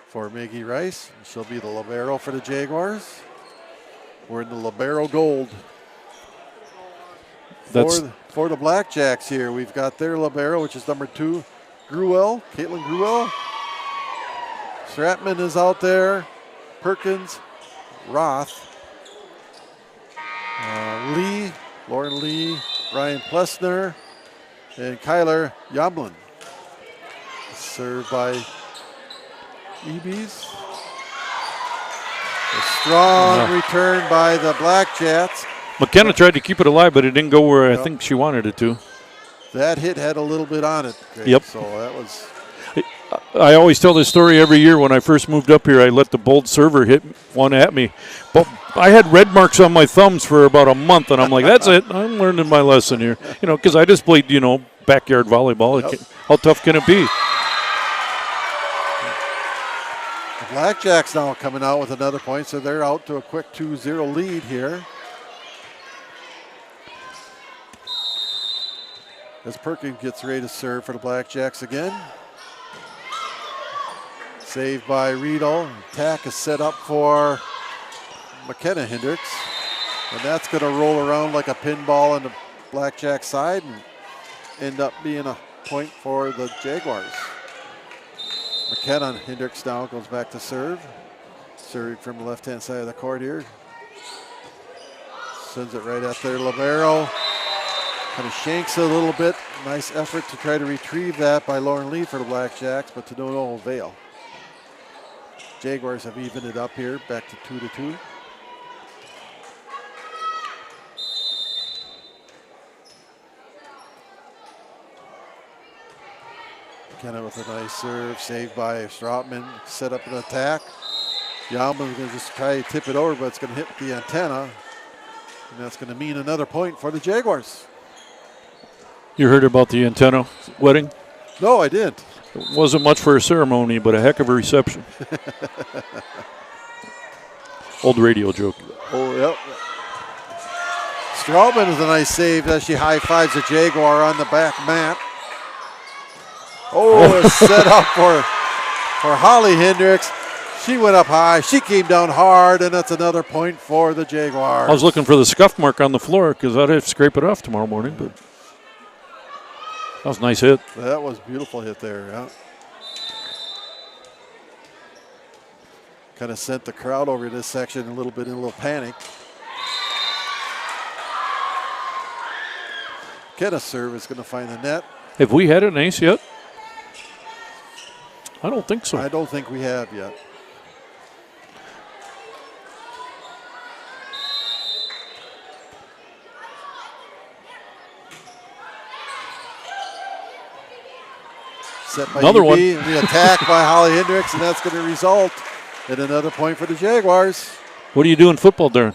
for Maggie Rice. She'll be the libero for the Jaguars. We're in the libero gold. For the Blackjacks here, we've got their libero, which is number 2, Gruel, Caitlin Gruel. Stratman is out there. Perkins, Roth, Lee, Lauren Lee, Ryan Plessner, and Kyler Yomlin. Served by Ebes. A strong return by the Blackjacks. McKenna tried to keep it alive, but it didn't go where I think she wanted it to. That hit had a little bit on it. Greg. Yep. So that was. I always tell this story every year. When I first moved up here, I let the bold server hit one at me. But I had red marks on my thumbs for about a month, and I'm like, that's it. I'm learning my lesson here. Because I just played, backyard volleyball. Yep. How tough can it be? The Blackjacks now coming out with another point, so they're out to a quick 2-0 lead here. As Perkins gets ready to serve for the Blackjacks again. Saved by Riedel. Attack is set up for McKenna Hendricks. And that's going to roll around like a pinball on the Blackjack side and end up being a point for the Jaguars. McKenna Hendricks now goes back to serve. Serve from the left-hand side of the court here. Sends it right at their libero. Kind of shanks it a little bit. Nice effort to try to retrieve that by Lauren Lee for the Blackjacks, but to no avail. Jaguars have evened it up here, back to 2-2. McKenna with a nice serve, saved by Strautman, set up an attack. Yalman's going to just try to tip it over, but it's going to hit the antenna. And that's going to mean another point for the Jaguars. You heard about the antenna wedding? No, I didn't. It wasn't much for a ceremony, but a heck of a reception. Old radio joke. Oh, yep. Strautman is a nice save as she high-fives the Jaguar on the back mat. Oh, it's set up for Holly Hendricks. She went up high. She came down hard, and that's another point for the Jaguars. I was looking for the scuff mark on the floor because I'd have to scrape it off tomorrow morning, but that was a nice hit. That was a beautiful hit there, yeah. Kind of sent the crowd over this section a little bit in a little panic. Kenna's serve is going to find the net. Have we had an ace yet? I don't think so. I don't think we have yet. Set by Another EB, one. and the attack by Holly Hendricks, and that's going to result in another point for the Jaguars. What do you do in football, Darren?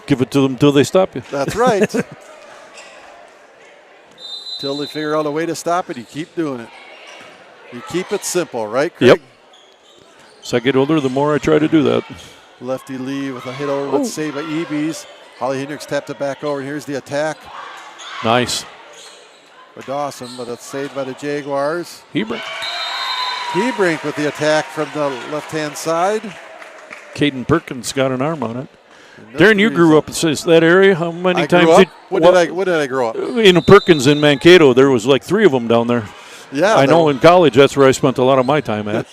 Give it to them until they stop you. That's right. Till they figure out a way to stop it, you keep doing it. You keep it simple, right, Craig? Yep. As I get older, the more I try to do that. Lefty Lee with a hit over, but saved by EBs. Holly Hendricks tapped it back over. Here's the attack Nice. by Dawson, but it's saved by the Jaguars. Hebron. Hebrink with the attack from the left-hand side. Caden Perkins got an arm on it. And that's Darren, the you grew up in that area. How many I grew times up. did When did I grow up? in Perkins in Mankato? There was like 3 of them down there. Yeah, I know in college that's where I spent a lot of my time at.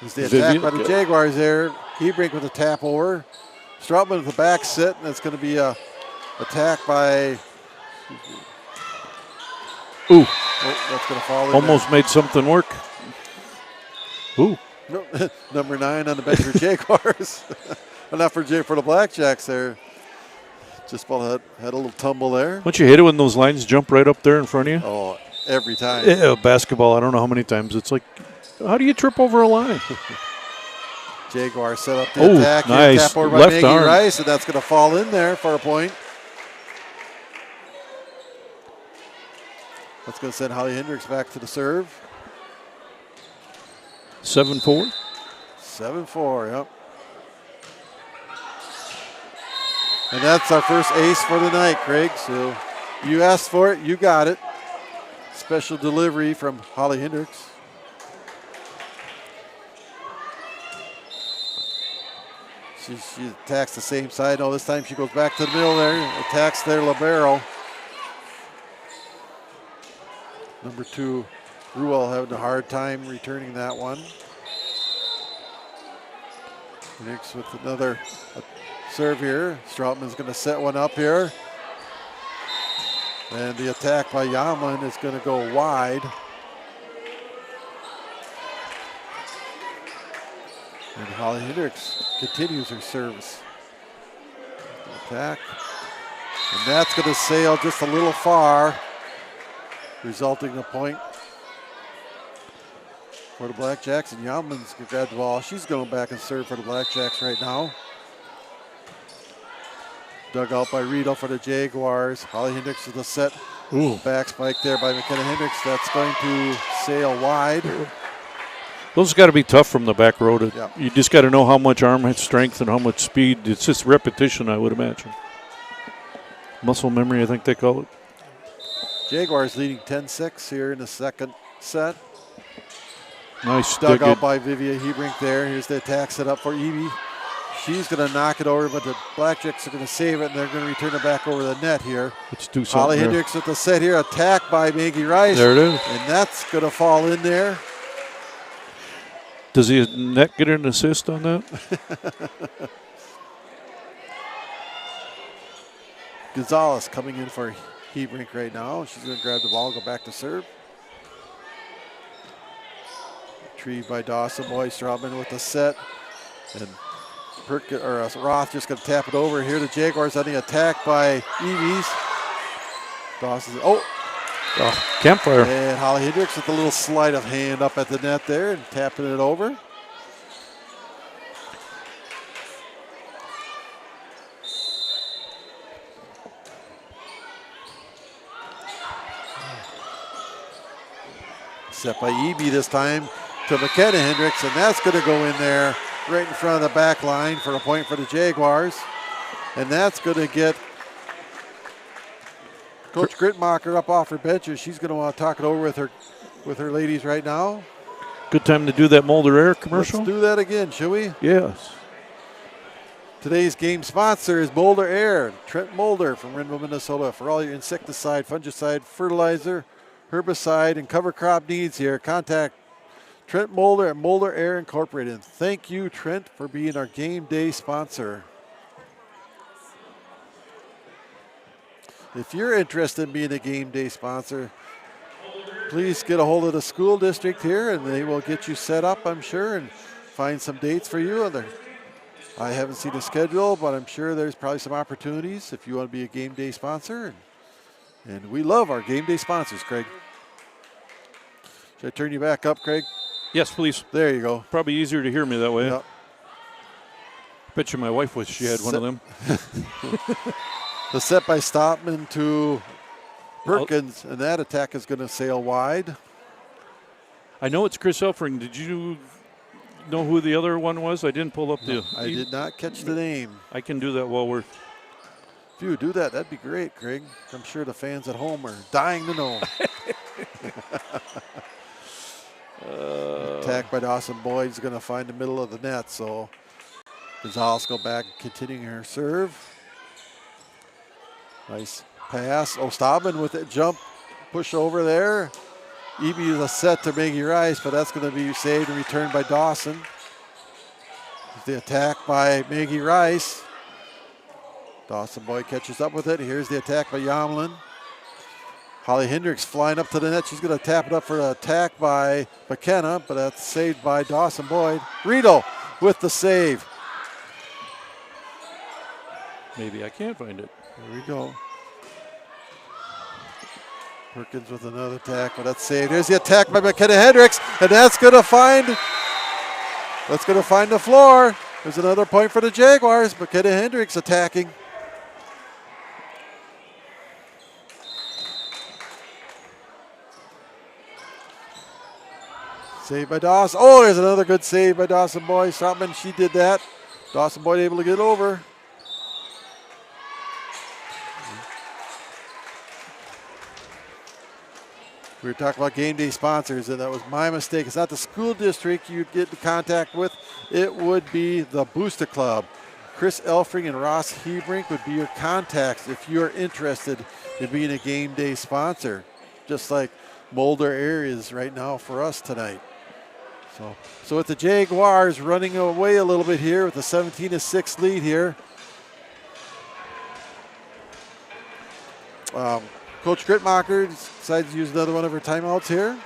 It's the attack by the Vivian. Jaguars there. Hebrink with a tap over. Strautman with the back sit, and it's going to be a attack by. Ooh, Oh, that's going to fall in. almost made something work. Ooh, there. Number 9 on the bench for Jaguars. Enough for the Blackjacks there. Just about had a little tumble there. don't you hate it when those lines jump right up there in front of you? Oh, every time. Yeah, basketball, I don't know how many times. It's like, how do you trip over a line? Jaguars set up the Oh, attack. Here, nice. tap over by Left Maggie arm. Rice, and that's going to fall in there for a point. That's going to send Holly Hendricks back to the serve. 7-4. 7-4, yep. And that's our first ace for the night, Craig. So you asked for it, you got it. Special delivery from Holly Hendricks. She attacks the same side. Oh, this time she goes back to the middle there. Attacks their libero. Number 2, Ruel having a hard time returning that one. Hendricks with another serve here. Strautman's going to set one up here. And the attack by Yamlin is going to go wide. And Holly Hendricks continues her service. Attack. And that's going to sail just a little far, resulting in a point for the Blackjacks. And Yamlin's going to grab the ball. She's going back and serve for the Blackjacks right now. Dug out by Riedel for the Jaguars. Holly Hendricks with a set. Ooh. Back spike there by McKenna Hendricks. That's going to sail wide. Those got to be tough from the back row. Yeah. You just got to know how much arm strength and how much speed. It's just repetition, I would imagine. Muscle memory, I think they call it. Jaguars leading 10-6 here in the second set. Nice Dug dig out it. by Vivia Hebrink there. Here's the attack set up for Evie. She's going to knock it over, but the Blackjacks are going to save it, and they're going to return it back over the net here. Let's do something Holly there. Hendricks with the set here. Attack by Maggie Rice. There it is. And that's going to fall in there. Does the net get an assist on that? Gonzalez coming in for Hebrink right now. She's going to grab the ball, go back to serve. Retrieved by Dawson. Boy, Strautman with the set. And Roth just going to tap it over. Here the Jaguars on the attack by Evies. Dawson. Oh, Campfire. and Holly Hendricks with a little sleight of hand up at the net there and tapping it over. Set by Eby this time to McKenna Hendricks, and that's going to go in there right in front of the back line for a point for the Jaguars. And that's going to get Coach Gritmacher up off her bench. She's going to want to talk it over with her ladies right now. Good time to do that Mulder Air commercial. Let's do that again, shall we? Yes. Today's game sponsor is Mulder Air. Trent Mulder from Renville, Minnesota. For all your insecticide, fungicide, fertilizer, herbicide, and cover crop needs here, contact Trent Mulder at Mulder Air Incorporated. Thank you, Trent, for being our game day sponsor. If you're interested in being a game day sponsor, please get a hold of the school district here and they will get you set up, I'm sure, and find some dates for you. And they're I haven't seen a schedule, but I'm sure there's probably some opportunities if you want to be a game day sponsor. And we love our game day sponsors, Craig. Should I turn you back up, Craig? Yes, please. There you go. Probably easier to hear me that way. Yep. Bet you my wife wish she had one of them. The set by Stopman to Perkins, and that attack is going to sail wide. I know it's Chris Elfring. Did you know who the other one was? I didn't pull up the. I did not catch the name. I can do that while we're. If you would do that, that'd be great, Craig. I'm sure the fans at home are dying to know. Attack by Dawson Boyd's going to find the middle of the net, so Gonzalez go back, continuing her serve. Nice pass. Stopman with it, jump, push over there. Eby is a set to Maggie Rice, but that's going to be saved and returned by Dawson. The attack by Maggie Rice. Dawson Boyd catches up with it. Here's the attack by Yamlin. Holly Hendricks flying up to the net. She's going to tap it up for an attack by McKenna, but that's saved by Dawson Boyd. Riedel with the save. Maybe I can't find it. There we go. Perkins with another attack, but that's saved. There's the attack by McKenna Hendricks, and that's going to find the floor. There's another point for the Jaguars. McKenna Hendricks attacking. Save by Dawson. Oh, there's another good save by Dawson Boyd. Stopman, she did that. Dawson Boyd able to get over. We were talking about game day sponsors, and that was my mistake. It's not the school district you'd get in contact with. It would be the Booster Club. Chris Elfring and Ross Hebrink would be your contacts if you're interested in being a game day sponsor, just like Mulder Air is right now for us tonight. So with the Jaguars running away a little bit here with a 17-6 lead here. Coach Gritmacher decides to use another one of her timeouts here.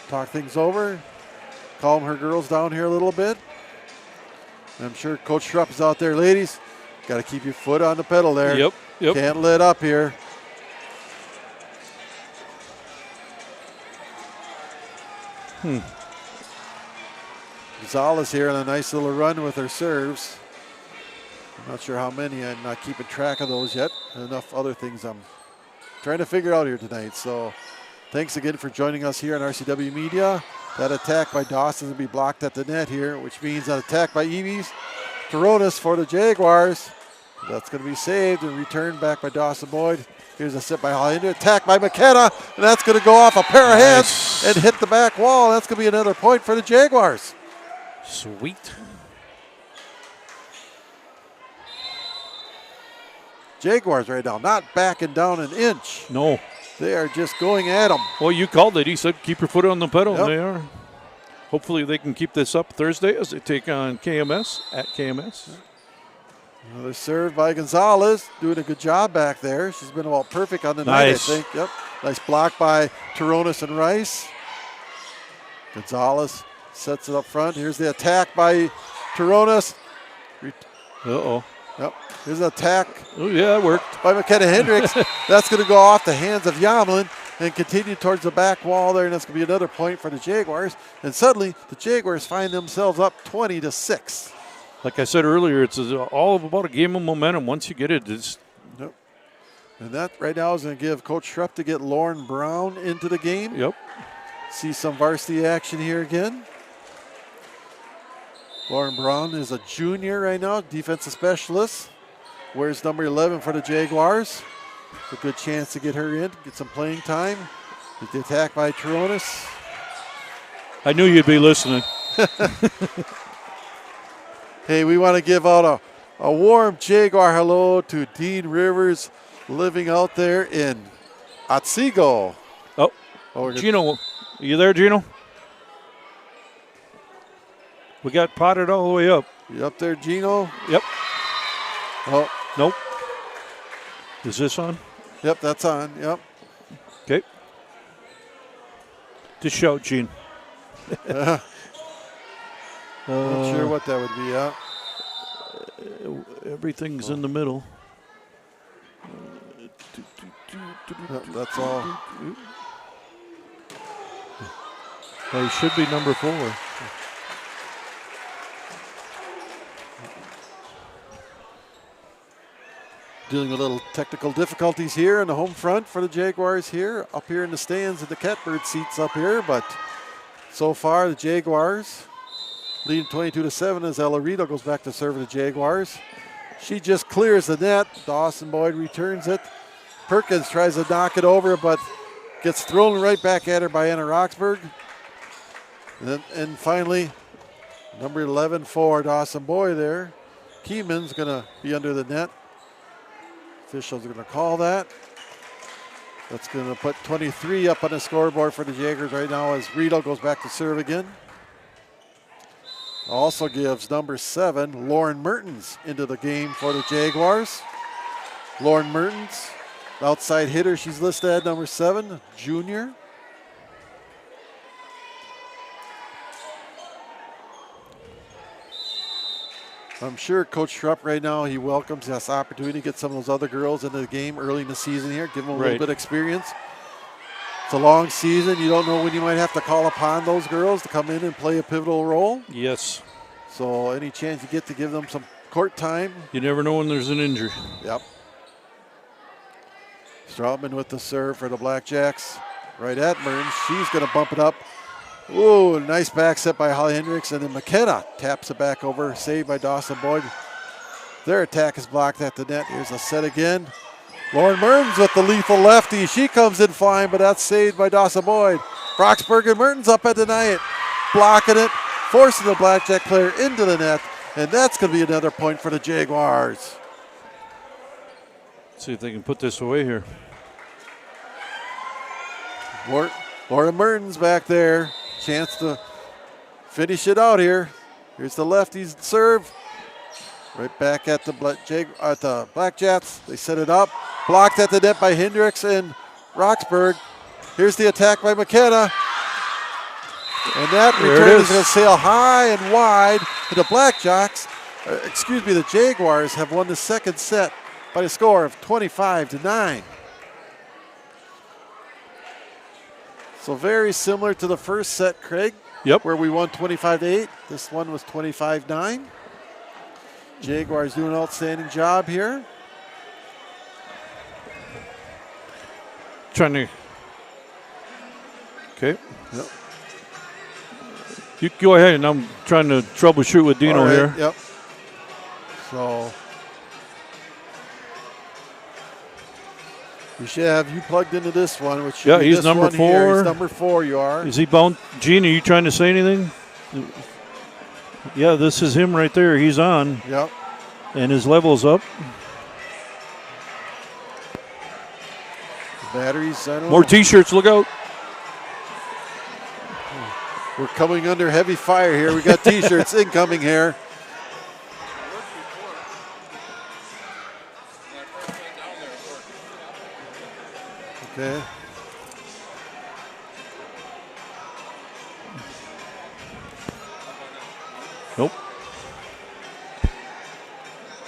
Talk things over. Calm her girls down here a little bit. And I'm sure Coach Schrupp is out there. Ladies, got to keep your foot on the pedal there. Yep. Can't let up here. Gonzalez here on a nice little run with her serves. I'm not sure how many. I'm not keeping track of those yet. Enough other things I'm trying to figure out here tonight. So thanks again for joining us here on RCW Media. That attack by Dawson will be blocked at the net here, which means an attack by Eves Toronis for the Jaguars. That's going to be saved and returned back by Dawson Boyd. Here's a set by Hollander. Attack by McKenna, and that's going to go off a pair of hands and hit the back wall. That's going to be another point for the Jaguars. Sweet. Jaguars right now not backing down an inch. No. They are just going at them. Well, you called it. He said keep your foot on the pedal. Yep. They are. Hopefully they can keep this up Thursday as they take on KMS at KMS. Another serve by Gonzalez, doing a good job back there. She's been about perfect on the night, I think. Yep. Nice block by Toronis and Rice. Gonzalez sets it up front. Here's the attack by Toronis. Uh-oh. Yep. Here's an attack. Oh, yeah, it worked. By McKenna Hendricks. That's going to go off the hands of Yamlin and continue towards the back wall there, and that's going to be another point for the Jaguars. And suddenly, the Jaguars find themselves up 20-6. Like I said earlier, it's all about a game of momentum. Once you get it, it's... Yep. And that right now is going to give Coach Schrupp to get Lauren Brown into the game. Yep. See some varsity action here again. Lauren Brown is a junior right now, defensive specialist. Wears number 11 for the Jaguars. It's a good chance to get her in, get some playing time. Get the attack by Toronis. I knew you'd be listening. Hey, we want to give out a warm Jaguar hello to Dean Rivers living out there in Otsego. Oh, Gino, are you there, Gino? We got potted all the way up. You up there, Gino? Yep. Oh, nope. Is this on? Yep, that's on. Yep. Okay. Just shout, Gene. Not sure what that would be. Everything's in the middle. That's all. He should be number 4. Dealing with a little technical difficulties here in the home front for the Jaguars here. Up here in the stands at the Catbird seats up here. But so far the Jaguars leading 22-7 as Ella Rito goes back to serve the Jaguars. She just clears the net. Dawson Boyd returns it. Perkins tries to knock it over, but gets thrown right back at her by Anna Roxburgh. And finally, number 11 for Dawson Boyd there. Keeman's going to be under the net. Officials are going to call that. That's going to put 23 up on the scoreboard for the Jaguars right now as Rito goes back to serve again. Also gives number 7, Lauren Mertens, into the game for the Jaguars. Lauren Mertens, outside hitter, she's listed at number 7, junior. I'm sure Coach Schrupp right now, he welcomes this opportunity to get some of those other girls into the game early in the season here, give them a little bit of experience. It's a long season. You don't know when you might have to call upon those girls to come in and play a pivotal role. Yes. So any chance you get to give them some court time. You never know when there's an injury. Yep. Strautman with the serve for the Blackjacks. Right at Mertens. She's going to bump it up. Ooh, nice back set by Holly Hendricks. And then McKenna taps it back over. Saved by Dawson Boyd. Their attack is blocked at the net. Here's a set again. Lauren Mertens with the lethal lefty. She comes in flying, but that's saved by Dawson Boyd. Roxburgh and Mertens up at the net. Blocking it. Forcing the Blackjack player into the net. And that's going to be another point for the Jaguars. See if they can put this away here. Lauren Mertens back there. Chance to finish it out here. Here's the lefties serve. Right back at the Blackjacks. They set it up. Blocked at the net by Hendricks and Roxburgh. Here's the attack by McKenna. And that return is going to sail high and wide. And the the Jaguars have won the second set by a score of 25-9. So very similar to the first set, Craig. Yep. Where we won 25-8. This one was 25-9. Jaguars doing an outstanding job here. Trying to. Okay. Yep. You go ahead, and I'm trying to troubleshoot with Dino here. Yep. So we should have you plugged into this one, which should be he's this number one 4. Here. He's number 4. You are. Is he bound? Gene, are you trying to say anything? Yeah, this is him right there. He's on. Yep. And his level's up. Batteries. I don't More know. T-shirts. Look out. We're coming under heavy fire here. We got T-shirts incoming here. Okay. Nope.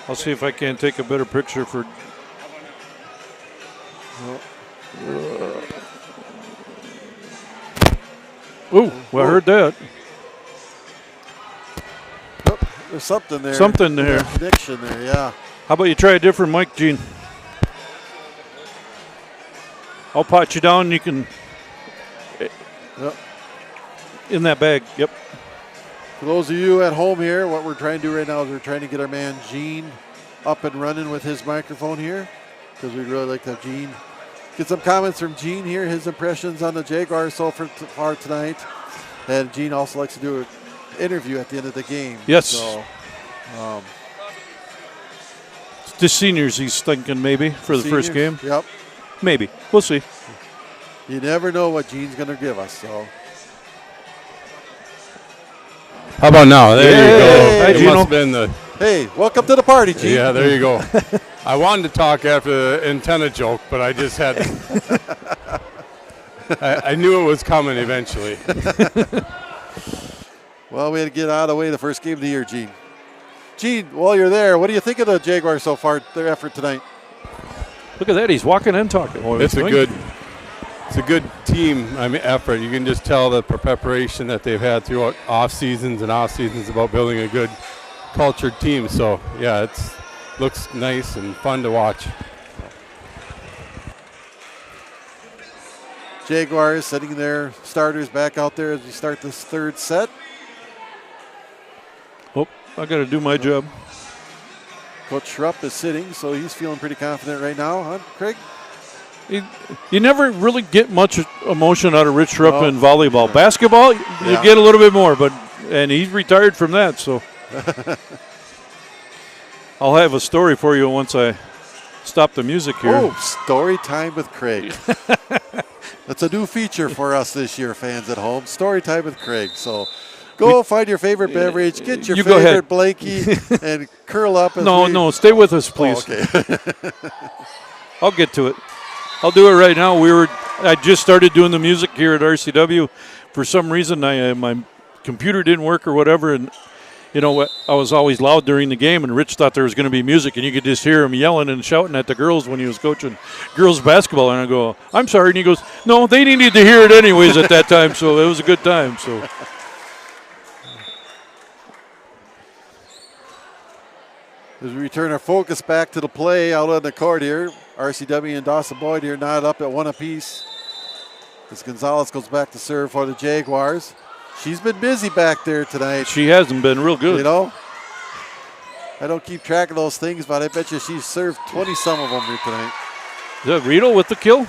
I'll see if I can take a better picture for. Ooh, well, I heard that. Oh, there's something there. Something there. Connection there, yeah. How about you try a different mic, Gene? I'll pot you down and you can. Yep. In that bag, yep. For those of you at home here, what we're trying to do right now is we're trying to get our man Gene up and running with his microphone here, because we'd really like to have Gene get some comments from Gene here, his impressions on the Jaguars so far tonight. And Gene also likes to do an interview at the end of the game. Yes. So, The seniors he's thinking maybe for the first game. Yep. Maybe. We'll see. You never know what Gene's going to give us. So. How about now? There you go. Hi, It Gino. must have been the. Hey, welcome to the party, Gene. Yeah, there you go. I wanted to talk after the antenna joke, but I just had. I knew it was coming eventually. Well, we had to get out of the way the first game of the year, Gene. Gene, while you're there, what do you think of the Jaguars so far, their effort tonight? Look at that. He's walking and talking. Oh, It's a good team. Effort. You can just tell the preparation that they've had throughout off seasons about building a good cultured team. So yeah, looks nice and fun to watch. Jaguars setting their starters back out there as we start this third set. Oh, I got to do my job. Coach Schrupp is sitting, so he's feeling pretty confident right now, huh, Craig? You never really get much emotion out of Rich Schrupp in volleyball. Sure. Basketball, you get a little bit more, and he's retired from that, so. I'll have a story for you once I stop the music here. Oh, story time with Craig. That's a new feature for us this year, fans at home. Story time with Craig. So go find your favorite beverage, get your favorite blankie, and curl up. No, stay with us, please. Oh, okay. I'll get to it. I'll do it right now. I just started doing the music here at RCW. For some reason, my computer didn't work or whatever, and you know, I was always loud during the game, and Rich thought there was going to be music, and you could just hear him yelling and shouting at the girls when he was coaching girls basketball. And I go, I'm sorry. And he goes, no, they needed to hear it anyways at that time, so it was a good time. So. As we return our focus back to the play out on the court here, RCW and Dawson Boyd here not up at one apiece. As Gonzalez goes back to serve for the Jaguars. She's been busy back there tonight. She hasn't been real good. You know, I don't keep track of those things, but I bet you she's served 20-some of them here tonight. Is that Riedel with the kill?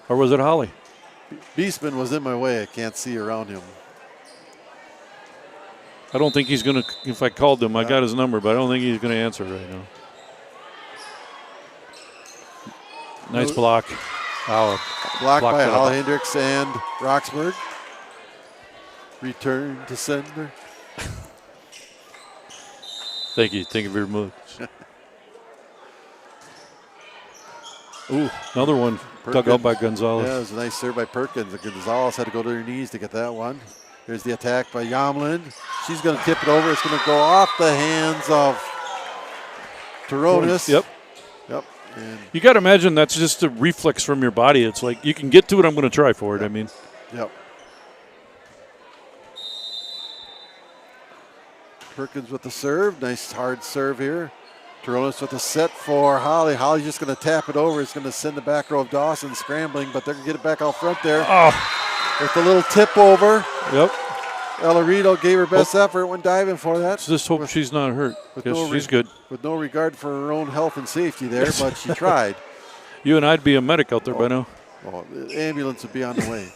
Or was it Holly? Beastman was in my way. I can't see around him. I don't think he's going to, if I called him, I got his number, but I don't think he's going to answer right now. Nice block. Oh, blocked by it Hal up. Hendricks and Roxburgh. Return to sender. Thank you very much. Ooh, another one dug out by Gonzalez. Yeah, it was a nice serve by Perkins. Gonzalez had to go to her knees to get that one. Here's the attack by Yamlin. She's going to tip it over. It's going to go off the hands of Toronis. Yep. And You got to imagine that's just a reflex from your body. It's like, you can get to it, I'm going to try for it. I mean. Yep. Perkins with the serve. Nice hard serve here. Toronis with the set for Holly. Holly's just going to tap it over. It's going to send the back row of Dawson scrambling, but they're going to get it back out front there. Oh. With a little tip over. Yep. Ella Riedel gave her best effort when diving for that. Just hope she's not hurt. Because she's good. With no regard for her own health and safety there, but she tried. You and I'd be a medic out there by now. Well, the ambulance would be on the way.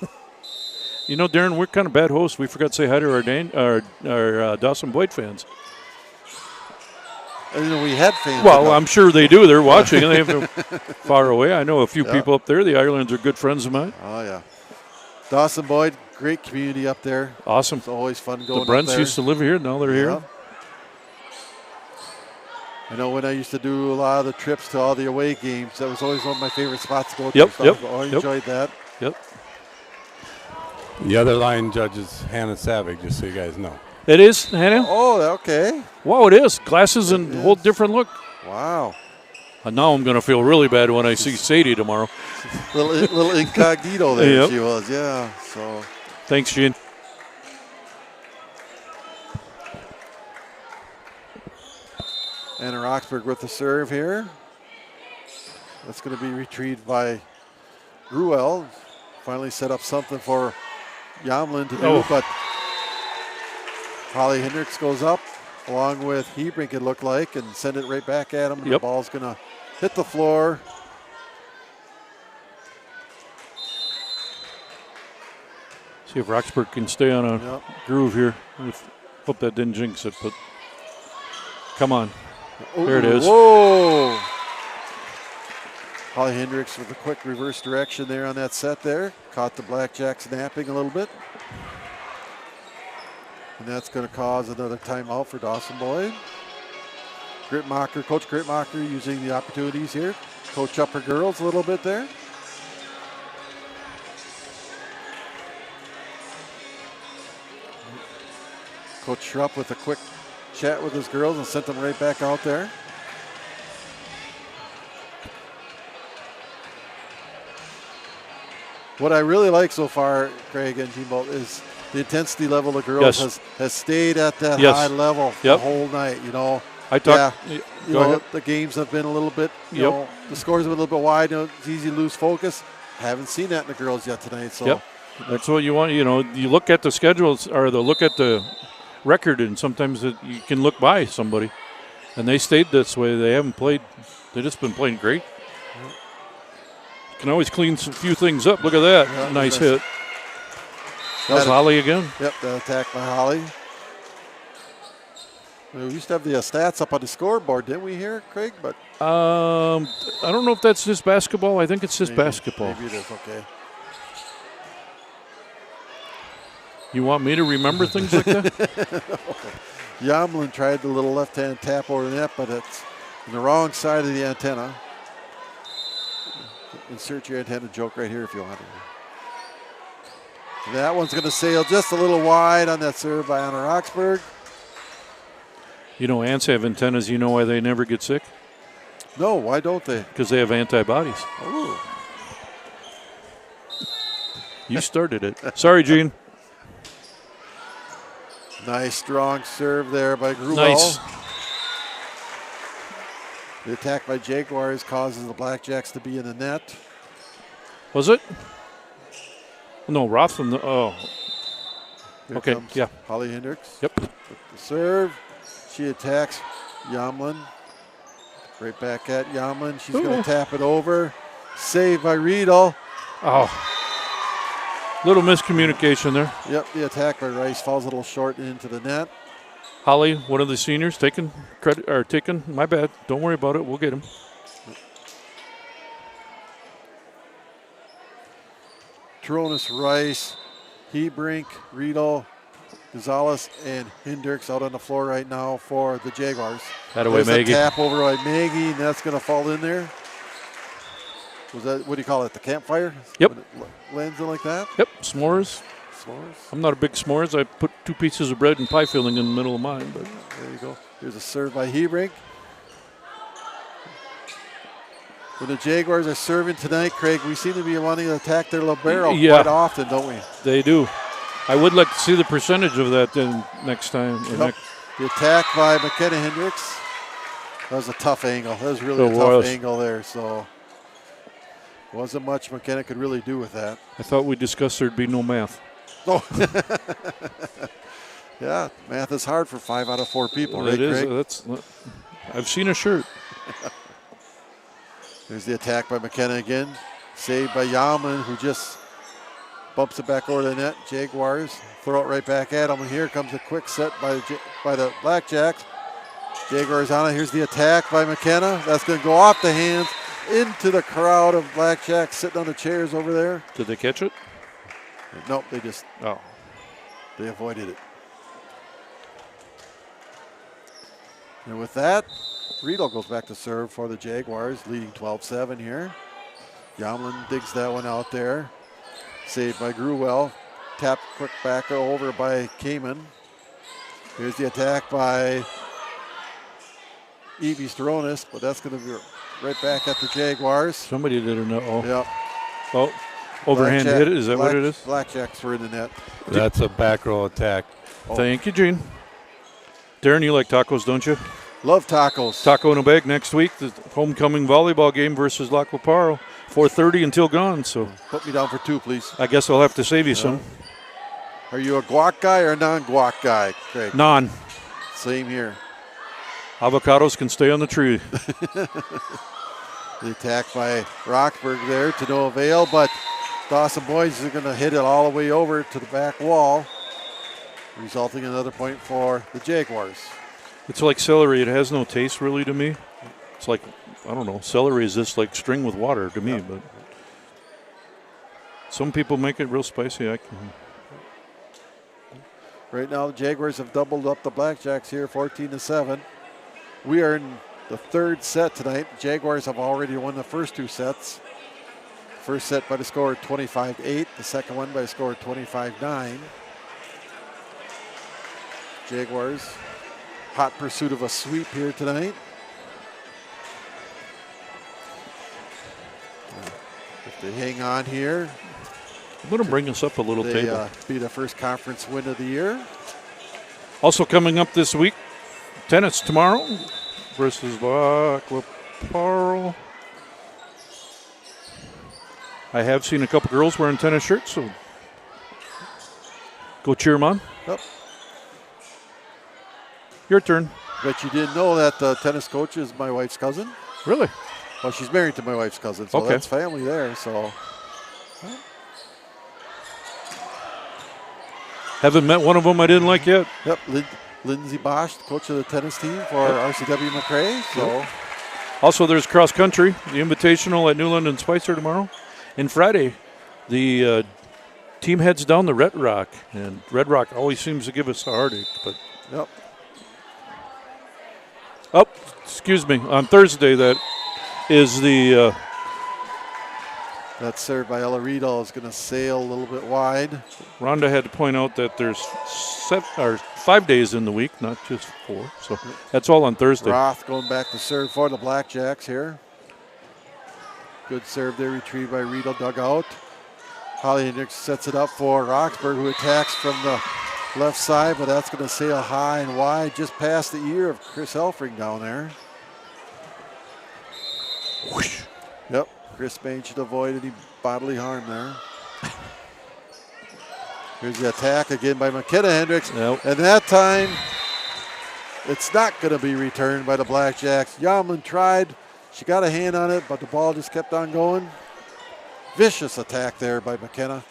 You know, Darren, we're kind of bad hosts. We forgot to say hi to our Dawson Boyd fans. And, you know, we had fans. Well, I'm sure they do. They're watching. They have far away. I know a few people up there. The Irelands are good friends of mine. Oh, yeah. Dawson Boyd, great community up there. Awesome. It's always fun going The Brents up there. used to live here. Now they're here. I know when I used to do a lot of the trips to all the away games, that was always one of my favorite spots to go to. Yep, So yep, I enjoyed that. Yep. The other line judge is Hannah Savage, just so you guys know. It is, Hannah? Oh, okay. Wow, it is. Glasses and a whole different look. Wow. And now I'm going to feel really bad when I see Sadie tomorrow. Little incognito there Yep. she was, yeah. So Thanks, Gene. Anna Roxburgh with the serve here. That's going to be retrieved by Ruel. Finally set up something for Yamlin to do, but Holly Hendricks goes up along with Hebrink, it looked like, and send it right back at him. And the ball's going to hit the floor. See if Roxburgh can stay on a groove here. Hope that didn't jinx it, but come on. There it is. Whoa! Holly Hendricks with a quick reverse direction there on that set there. Caught the Blackjacks napping a little bit. And that's going to cause another timeout for Dawson Boyd. Coach Gritmacher using the opportunities here. Coach up her girls a little bit there. Coach Schrupp with a quick chat with his girls and sent them right back out there. What I really like so far, Craig and Teambolt, is the intensity level of girls has stayed at that high level the whole night. You know, I talked. you know, the games have been a little bit. You know, the scores have been a little bit wide. You know, it's easy to lose focus. Haven't seen that in the girls yet tonight. So that's what you want. You know, you look at the schedules or look at the record, and sometimes you can look by somebody, and they stayed this way. They haven't played. They've just been playing great. Can always clean a few things up. Look at that. Yeah, nice hit. That was Holly again. Yep, the attack by Holly. We used to have the stats up on the scoreboard, didn't we here, Craig? But I don't know if that's just basketball. I think it's just basketball. Maybe it is, okay. You want me to remember things like that? Yamlin tried the little left-hand tap over the net, but it's on the wrong side of the antenna. Insert your antenna joke right here if you want to. That one's going to sail just a little wide on that serve by Anna Roxburgh. You know, ants have antennas. You know why they never get sick? No, why don't they? Because they have antibodies. Oh. You started it. Sorry, Gene. Nice strong serve there by Gruwell. Nice. The attack by Jaguars causes the Blackjacks to be in the net. Was it? No, Rothman. Oh. Here Okay, comes yeah. Holly Hendricks. Yep. With the serve. She attacks Yamlin. Right back at Yamlin. She's going to tap it over. Saved by Riedel. Oh. Little miscommunication there. Yep, the attack by Rice falls a little short into the net. Holly, one of the seniors, taking credit or taking my bad. Don't worry about it. We'll get him. Tronis, Rice, Hebrink, Riedel, Gonzalez, and Hendricks out on the floor right now for the Jaguars. That away, There's Maggie. a tap over by Maggie, and that's going to fall in there. Was that, what do you call it, the campfire? Yep. When it lands in like that? Yep, s'mores. S'mores. I'm not a big s'mores. I put 2 pieces of bread and pie filling in the middle of mine. But There you go. Here's a serve by Hebrink. When the Jaguars are serving tonight, Craig, we seem to be wanting to attack their libero quite often, don't we? They do. I would like to see the percentage of that then next time. Yep. The attack by McKenna Hendricks. That was a tough angle. That was really a tough angle there. So wasn't much McKenna could really do with that. I thought we discussed there'd be no math. Oh. Yeah, math is hard for 5 out of 4 people, right, It is. Craig? I've seen a shirt. There's the attack by McKenna again. Saved by Yamlin, who just bumps it back over the net. Jaguars throw it right back at him. And here comes a quick set by the Blackjacks. Jaguars on it. Here's the attack by McKenna. That's going to go off the hands into the crowd of Blackjacks sitting on the chairs over there. Did they catch it? Nope, they just Oh. they avoided it. And with that, Riedel goes back to serve for the Jaguars, leading 12-7 here. Yamlin digs that one out there. Saved by Gruwell. Tap quick back over by Kamen. Here's the attack by Evie Steronis, but that's going to be right back at the Jaguars. Somebody didn't know. Oh. Yep. Oh, overhand hit it. Is that what it is? Blackjacks were in the net. That's a back row attack. Oh. Thank you, Gene. Darren, you like tacos, don't you? Love tacos. Taco in a bag next week. The homecoming volleyball game versus La Quaparo. 4:30 until gone. So Put me down for 2, please. I guess I'll have to save you some. Are you a guac guy or a non-guac guy, Craig? Non. Same here. Avocados can stay on the tree. The attack by Roxburgh there to no avail, but Dawson Boys are going to hit it all the way over to the back wall, resulting in another point for the Jaguars. It's like celery. It has no taste really to me. It's like, I don't know, celery is just like string with water to me, but some people make it real spicy. Right now, the Jaguars have doubled up the Blackjacks here, 14-7. We are in the 3rd set tonight. The Jaguars have already won the first 2 sets. First set by the score of 25-8. The second one by the score of 25-9. Jaguars hot pursuit of a sweep here tonight. If they hang on here, I'm going to bring us up a little they table. be the first conference win of the year. Also coming up this week, tennis tomorrow versus Aquaparl. I have seen a couple girls wearing tennis shirts, so go cheer them on. Yep. Your turn. Bet you didn't know that the tennis coach is my wife's cousin. Really? Well, she's married to my wife's cousin, so Okay. that's family there. So Haven't met one of them I didn't like yet. yep, Lindsay Bosch, the coach of the tennis team for RCW McRae. So Also, there's cross country, the Invitational at Newland and Spicer tomorrow. And Friday, the team heads down to Red Rock. And Red Rock always seems to give us a heartache. But yep, oh, excuse me. On Thursday, that is the that's served by Ella Riedel is going to sail a little bit wide. Rhonda had to point out that there's 5 days in the week, not just 4. So that's all on Thursday. Roth going back to serve for the Blackjacks here. Good serve there, retrieved by Riedel, dug out. Holly Hendricks sets it up for Roxburgh, who attacks from the left side, but that's going to sail high and wide, just past the ear of Chris Elfring down there. Whoosh. Yep, Chris Bain should avoid any bodily harm there. Here's the attack again by McKenna Hendricks. Yep. And that time, it's not going to be returned by the Blackjacks. Yamlin tried. She got a hand on it, but the ball just kept on going. Vicious attack there by McKenna.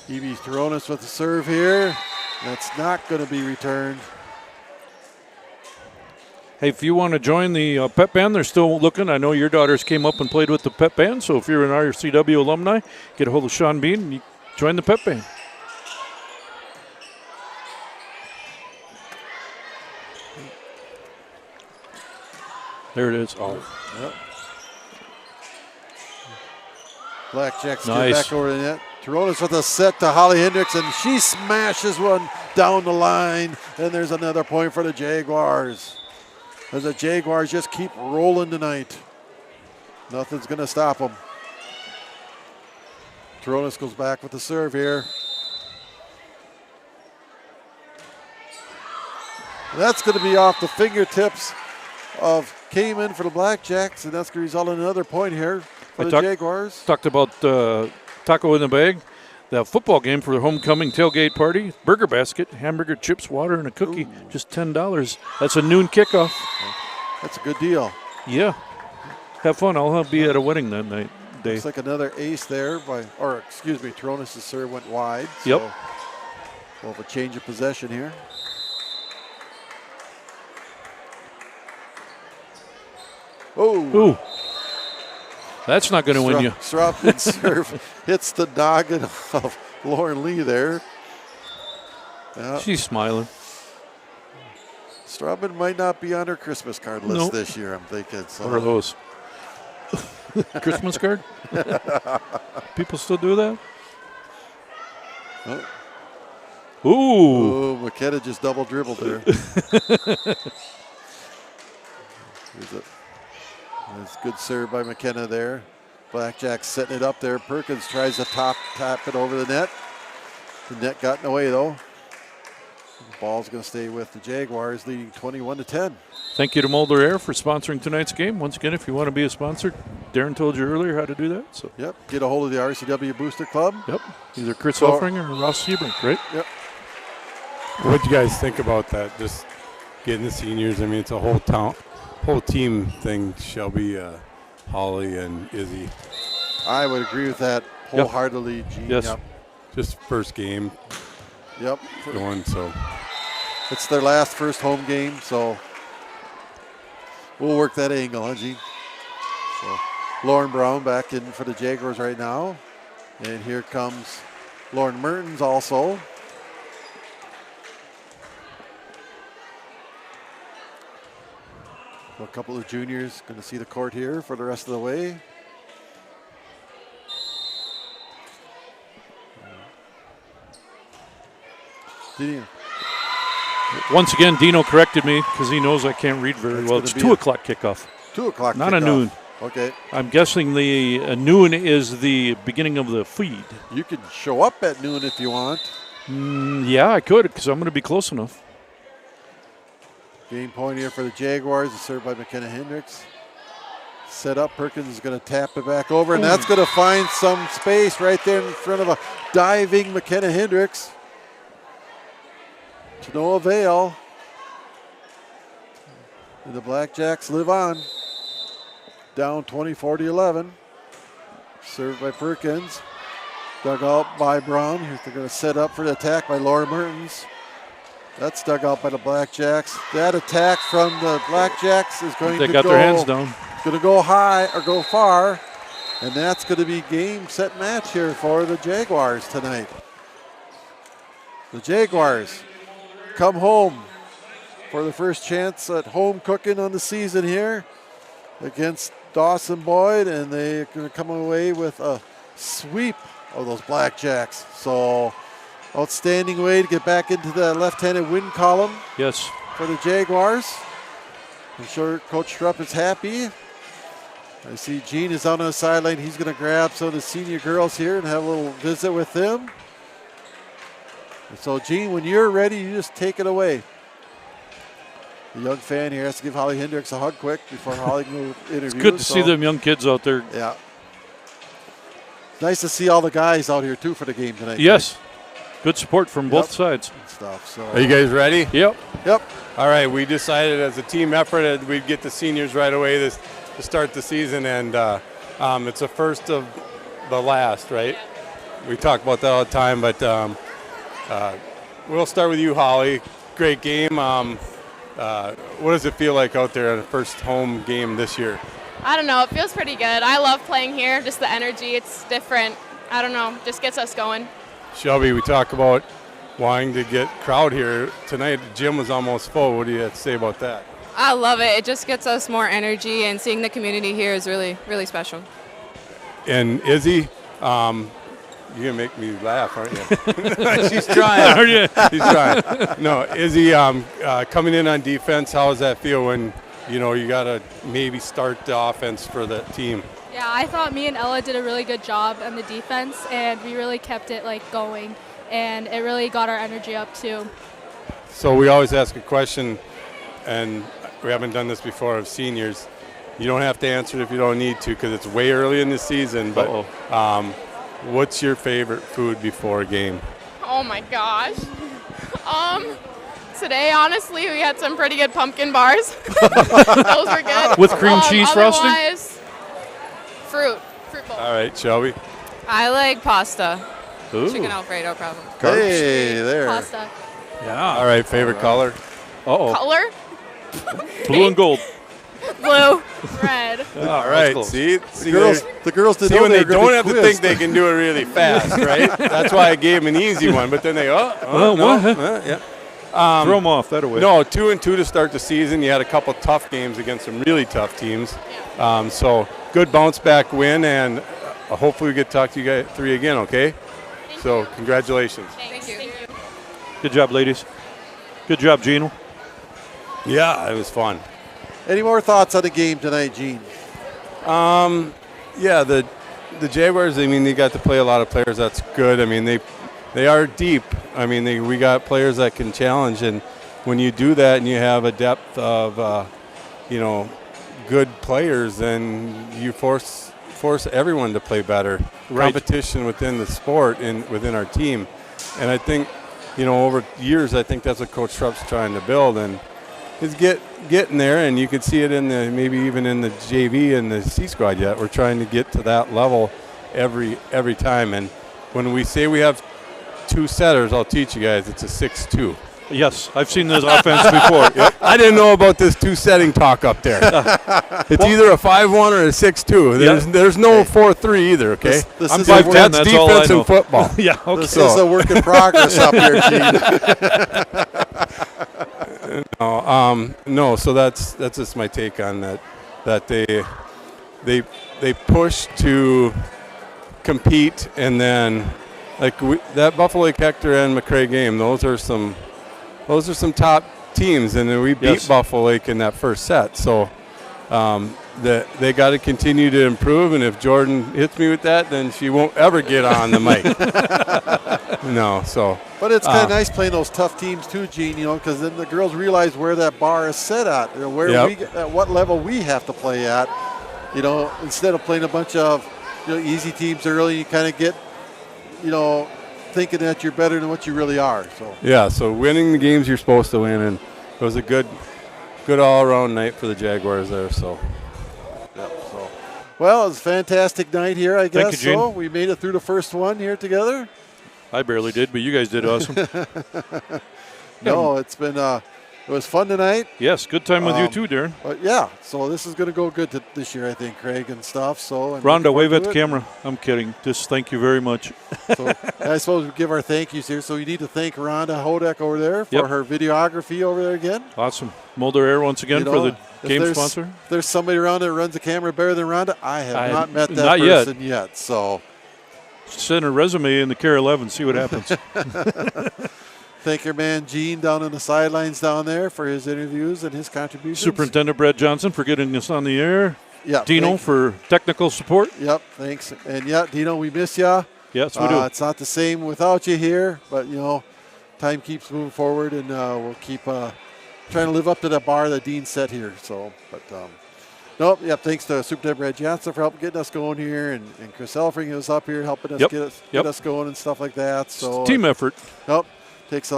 Evie Toronis with the serve here. That's not going to be returned. Hey, if you want to join the pep band, they're still looking. I know your daughters came up and played with the pep band, so if you're an RCW alumni, get a hold of Sean Bean and you join the pep band. There it is. Oh, Yep. Blackjacks get Nice. back over the net. Toronis with a set to Holly Hendricks, and she smashes one down the line. And there's another point for the Jaguars. As the Jaguars just keep rolling tonight. Nothing's going to stop them. Toronis goes back with the serve here. That's going to be off the fingertips of Kamen for the Blackjacks, and that's going to result in another point here for the Jaguars. talked about taco in the bag. The football game for the homecoming tailgate party. Burger basket, hamburger, chips, water, and a cookie. Ooh. Just $10. That's a noon kickoff. That's a good deal. Yeah. Have fun. I'll be at a wedding that night. Day. Looks like another ace there Toronis' serve went wide. Yep. So we'll have a change of possession here. Oh. Ooh. That's not going to win you. Straubman's serve hits the noggin of Lauren Lee there. Yeah. She's smiling. Straubman might not be on her Christmas card list Nope. this year, I'm thinking. So. What are those? Christmas card? People still do that? Oh. Ooh. Oh, McKenna just double dribbled there. That's good serve by McKenna there. Blackjack setting it up there. Perkins tries to tap it over the net. The net got in the way though. The ball's going to stay with the Jaguars, leading 21-10. Thank you to Mulder Air for sponsoring tonight's game. Once again, if you want to be a sponsor, Darren told you earlier how to do that. So, Yep, get a hold of the RCW Booster Club. yep, either Chris So- Elfring or Ross Seabrink, right? Yep. What do you guys think about that? Just getting the seniors. I mean, it's a whole team thing. Shelby, Holly, and Izzy. I would agree with that wholeheartedly, Gene. Yes. Yep. Just first game Yep. going, so It's their first home game, so we'll work that angle, huh, Gene? So Lauren Brown back in for the Jaguars right now. And here comes Lauren Mertens also. So a couple of juniors going to see the court here for the rest of the way. Dino. Once again, Dino corrected me because he knows I can't read very That's well. gonna It's be 2 a- o'clock kickoff. 2 o'clock. Not a kickoff. noon. Okay. I'm guessing the noon is the beginning of the feed. You can show up at noon if you want. Yeah, I could because I'm going to be close enough. Game point here for the Jaguars. It's served by McKenna Hendricks. Set up. Perkins is going to tap it back over, and that's going to find some space right there in front of a diving McKenna Hendricks. To no avail. And the Blackjacks live on. Down 24-11. Served by Perkins. Dug out by Brown. They're going to set up for the attack by Laura Mertens. That's dug out by the Blackjacks. That attack from the Blackjacks is going They to got their hands down. Going to go high or go far. And that's going to be game, set, match here for the Jaguars tonight. The Jaguars come home for the first chance at home cooking on the season here against Dawson Boyd, and they're going to come away with a sweep of those Blackjacks. So outstanding way to get back into the left-handed win column Yes. for the Jaguars. I'm sure Coach Strupp is happy. I see Gene is out on the sideline. He's going to grab some of the senior girls here and have a little visit with them. And so, Gene, when you're ready, you just take it away. The young fan here has to give Holly Hendricks a hug quick before Holly can interview. It's good to see them young kids out there. Yeah. It's nice to see all the guys out here, too, for the game tonight. Yes. Good support from both sides. And stuff. So. Are you guys ready? Yep. Yep. All right, we decided as a team effort that we'd get the seniors right away to start the season, and it's the first of the last, right? We talk about that all the time, but we'll start with you, Holly. Great game. What does it feel like out there in the first home game this year? I don't know. It feels pretty good. I love playing here. Just the energy. It's different. I don't know. Just gets us going. Shelby, we talk about wanting to get crowd here. Tonight, the gym was almost full. What do you have to say about that? I love it. It just gets us more energy, and seeing the community here is really, really special. And Izzy, you're going to make me laugh, aren't you? She's trying. Are you? She's trying. No, Izzy, coming in on defense, how does that feel when, you got to maybe start the offense for the team? Yeah, I thought me and Ella did a really good job on the defense, and we really kept it going, and it really got our energy up too. So we always ask a question, and we haven't done this before, of seniors. You don't have to answer it if you don't need to, because it's way early in the season, but what's your favorite food before a game? Oh my gosh. Today, honestly, we had some pretty good pumpkin bars. Those were good. With cream cheese frosting? Otherwise, fruit bowl. All right, Shelby. I like pasta. Ooh. Chicken Alfredo, probably. Hey, there. Pasta. Yeah. All right, favorite color? Uh-oh. Color? Blue and gold. Blue. Red. All right, close. see The girls didn't See, know when they were gonna don't be have to quizzed. think they can do it really fast, right? That's why I gave them an easy one, but then they, Well, no, what? yeah. Throw them off that away. No, 2-2 to start the season. You had a couple tough games against some really tough teams. So good bounce back win, and hopefully we get to talk to you guys three again, okay? So congratulations. Thank you. Good job, ladies. Good job, Gino. Yeah, it was fun. Any more thoughts on the game tonight, Gene? Yeah, the Jaguars, they got to play a lot of players. That's good. They are deep. We got players that can challenge, and when you do that and you have a depth of, good players, then you force everyone to play better. Right. Competition within the sport and within our team. And I think, over years, I think that's what Coach Strupp's trying to build, and is getting there, and you could see it in maybe even in the JV and the C squad yet. We're trying to get to that level every time. And when we say we have two setters, I'll teach you guys, it's a 6-2. Yes, I've seen this offense before. Yep. I didn't know about this two-setting talk up there. It's either a 5-1 or a 6-2. There's no 4-3 either, okay? This I'm is a work- that's that's all I defense know. and football. Yeah, okay. This is a work in progress up here, Gene. No, so that's just my take on that. That they push to compete, and then like that Buffalo Lake Hector and McRae game, those are some top teams, and then we beat Buffalo Lake in that first set. So they got to continue to improve, and if Jordan hits me with that, then she won't ever get on the mic. No, so. But it's kind of nice playing those tough teams too, Gene. Because then the girls realize where that bar is set at, where at what level we have to play at. Instead of playing a bunch of easy teams early, you kind of get thinking that you're better than what you really are. So yeah, so winning the games you're supposed to win, and it was a good all-around night for the Jaguars there. So. Well, it was a fantastic night here, I guess. Thank you, Gene. So we made it through the first one here together. I barely did, but you guys did awesome. No, it's been it was fun tonight. Yes, good time with you too, Darren. But yeah, so this is going to go good this year, I think, Craig and stuff. So Rhonda, wave at the camera. I'm kidding. Just thank you very much. So I suppose we give our thank yous here. So we need to thank Rhonda Hodek over there for her videography over there again. Awesome. Mulder Air once again for the game sponsor. If there's somebody around that runs the camera better than Rhonda, I have not met that person yet. So send a resume in the Care 11, see what happens. Thank your man Gene down on the sidelines down there for his interviews and his contributions. Superintendent Brad Johnson for getting us on the air. Yeah. Dino for technical support. Yep, thanks. And Dino, we miss you. Yes, we do. It's not the same without you here, but time keeps moving forward, and we'll keep trying to live up to that bar that Dean set here. So, but thanks to Superintendent Brad Johnson for helping getting us going here, and Chris Elfring is up here helping us get us going and stuff like that. So team effort. Nope. Takes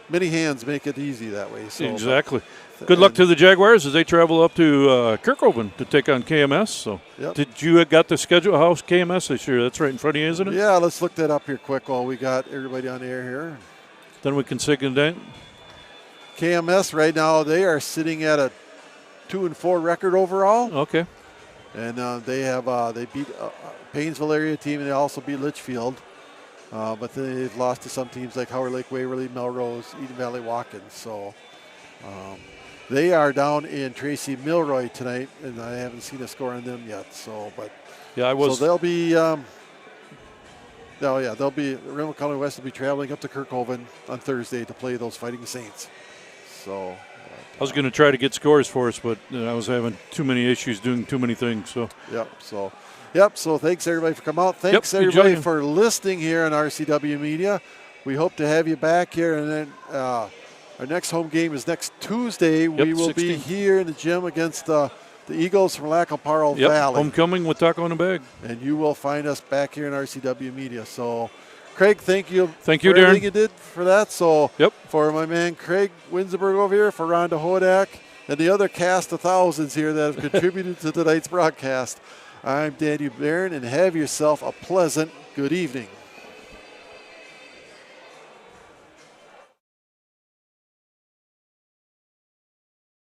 many hands make it easy that way. So, exactly. Good luck to the Jaguars as they travel up to Kirkhoven to take on KMS. So, did you got the schedule? How's KMS this year? That's right in front of you, isn't it? Yeah, let's look that up here quick while we got everybody on the air here. Then we can say good night. KMS right now, they are sitting at a 2-4 record overall. Okay. And they beat Paynesville area team, and they also beat Litchfield. But they've lost to some teams like Howard Lake, Waverly, Melrose, Eden Valley, Watkins. So they are down in Tracy Milroy tonight, and I haven't seen a score on them yet. So, but So they'll be. They'll be. Renville County West will be traveling up to Kirkhoven on Thursday to play those Fighting Saints. So. I was going to try to get scores for us, but I was having too many issues doing too many things. So. So thanks everybody for coming out. Thanks everybody for listening here on RCW Media. We hope to have you back here, and then our next home game is next Tuesday. We will 16. Be here in the gym against the Eagles from Lacoparo Valley. Homecoming with taco in a bag. And you will find us back here in RCW Media. So, Craig, thank you. Thank you, for Darren. everything you did for that. So, for my man Craig Winsenberg over here, for Rhonda Hodak, and the other cast of thousands here that have contributed to tonight's broadcast, I'm Danny Barron, and have yourself a pleasant good evening.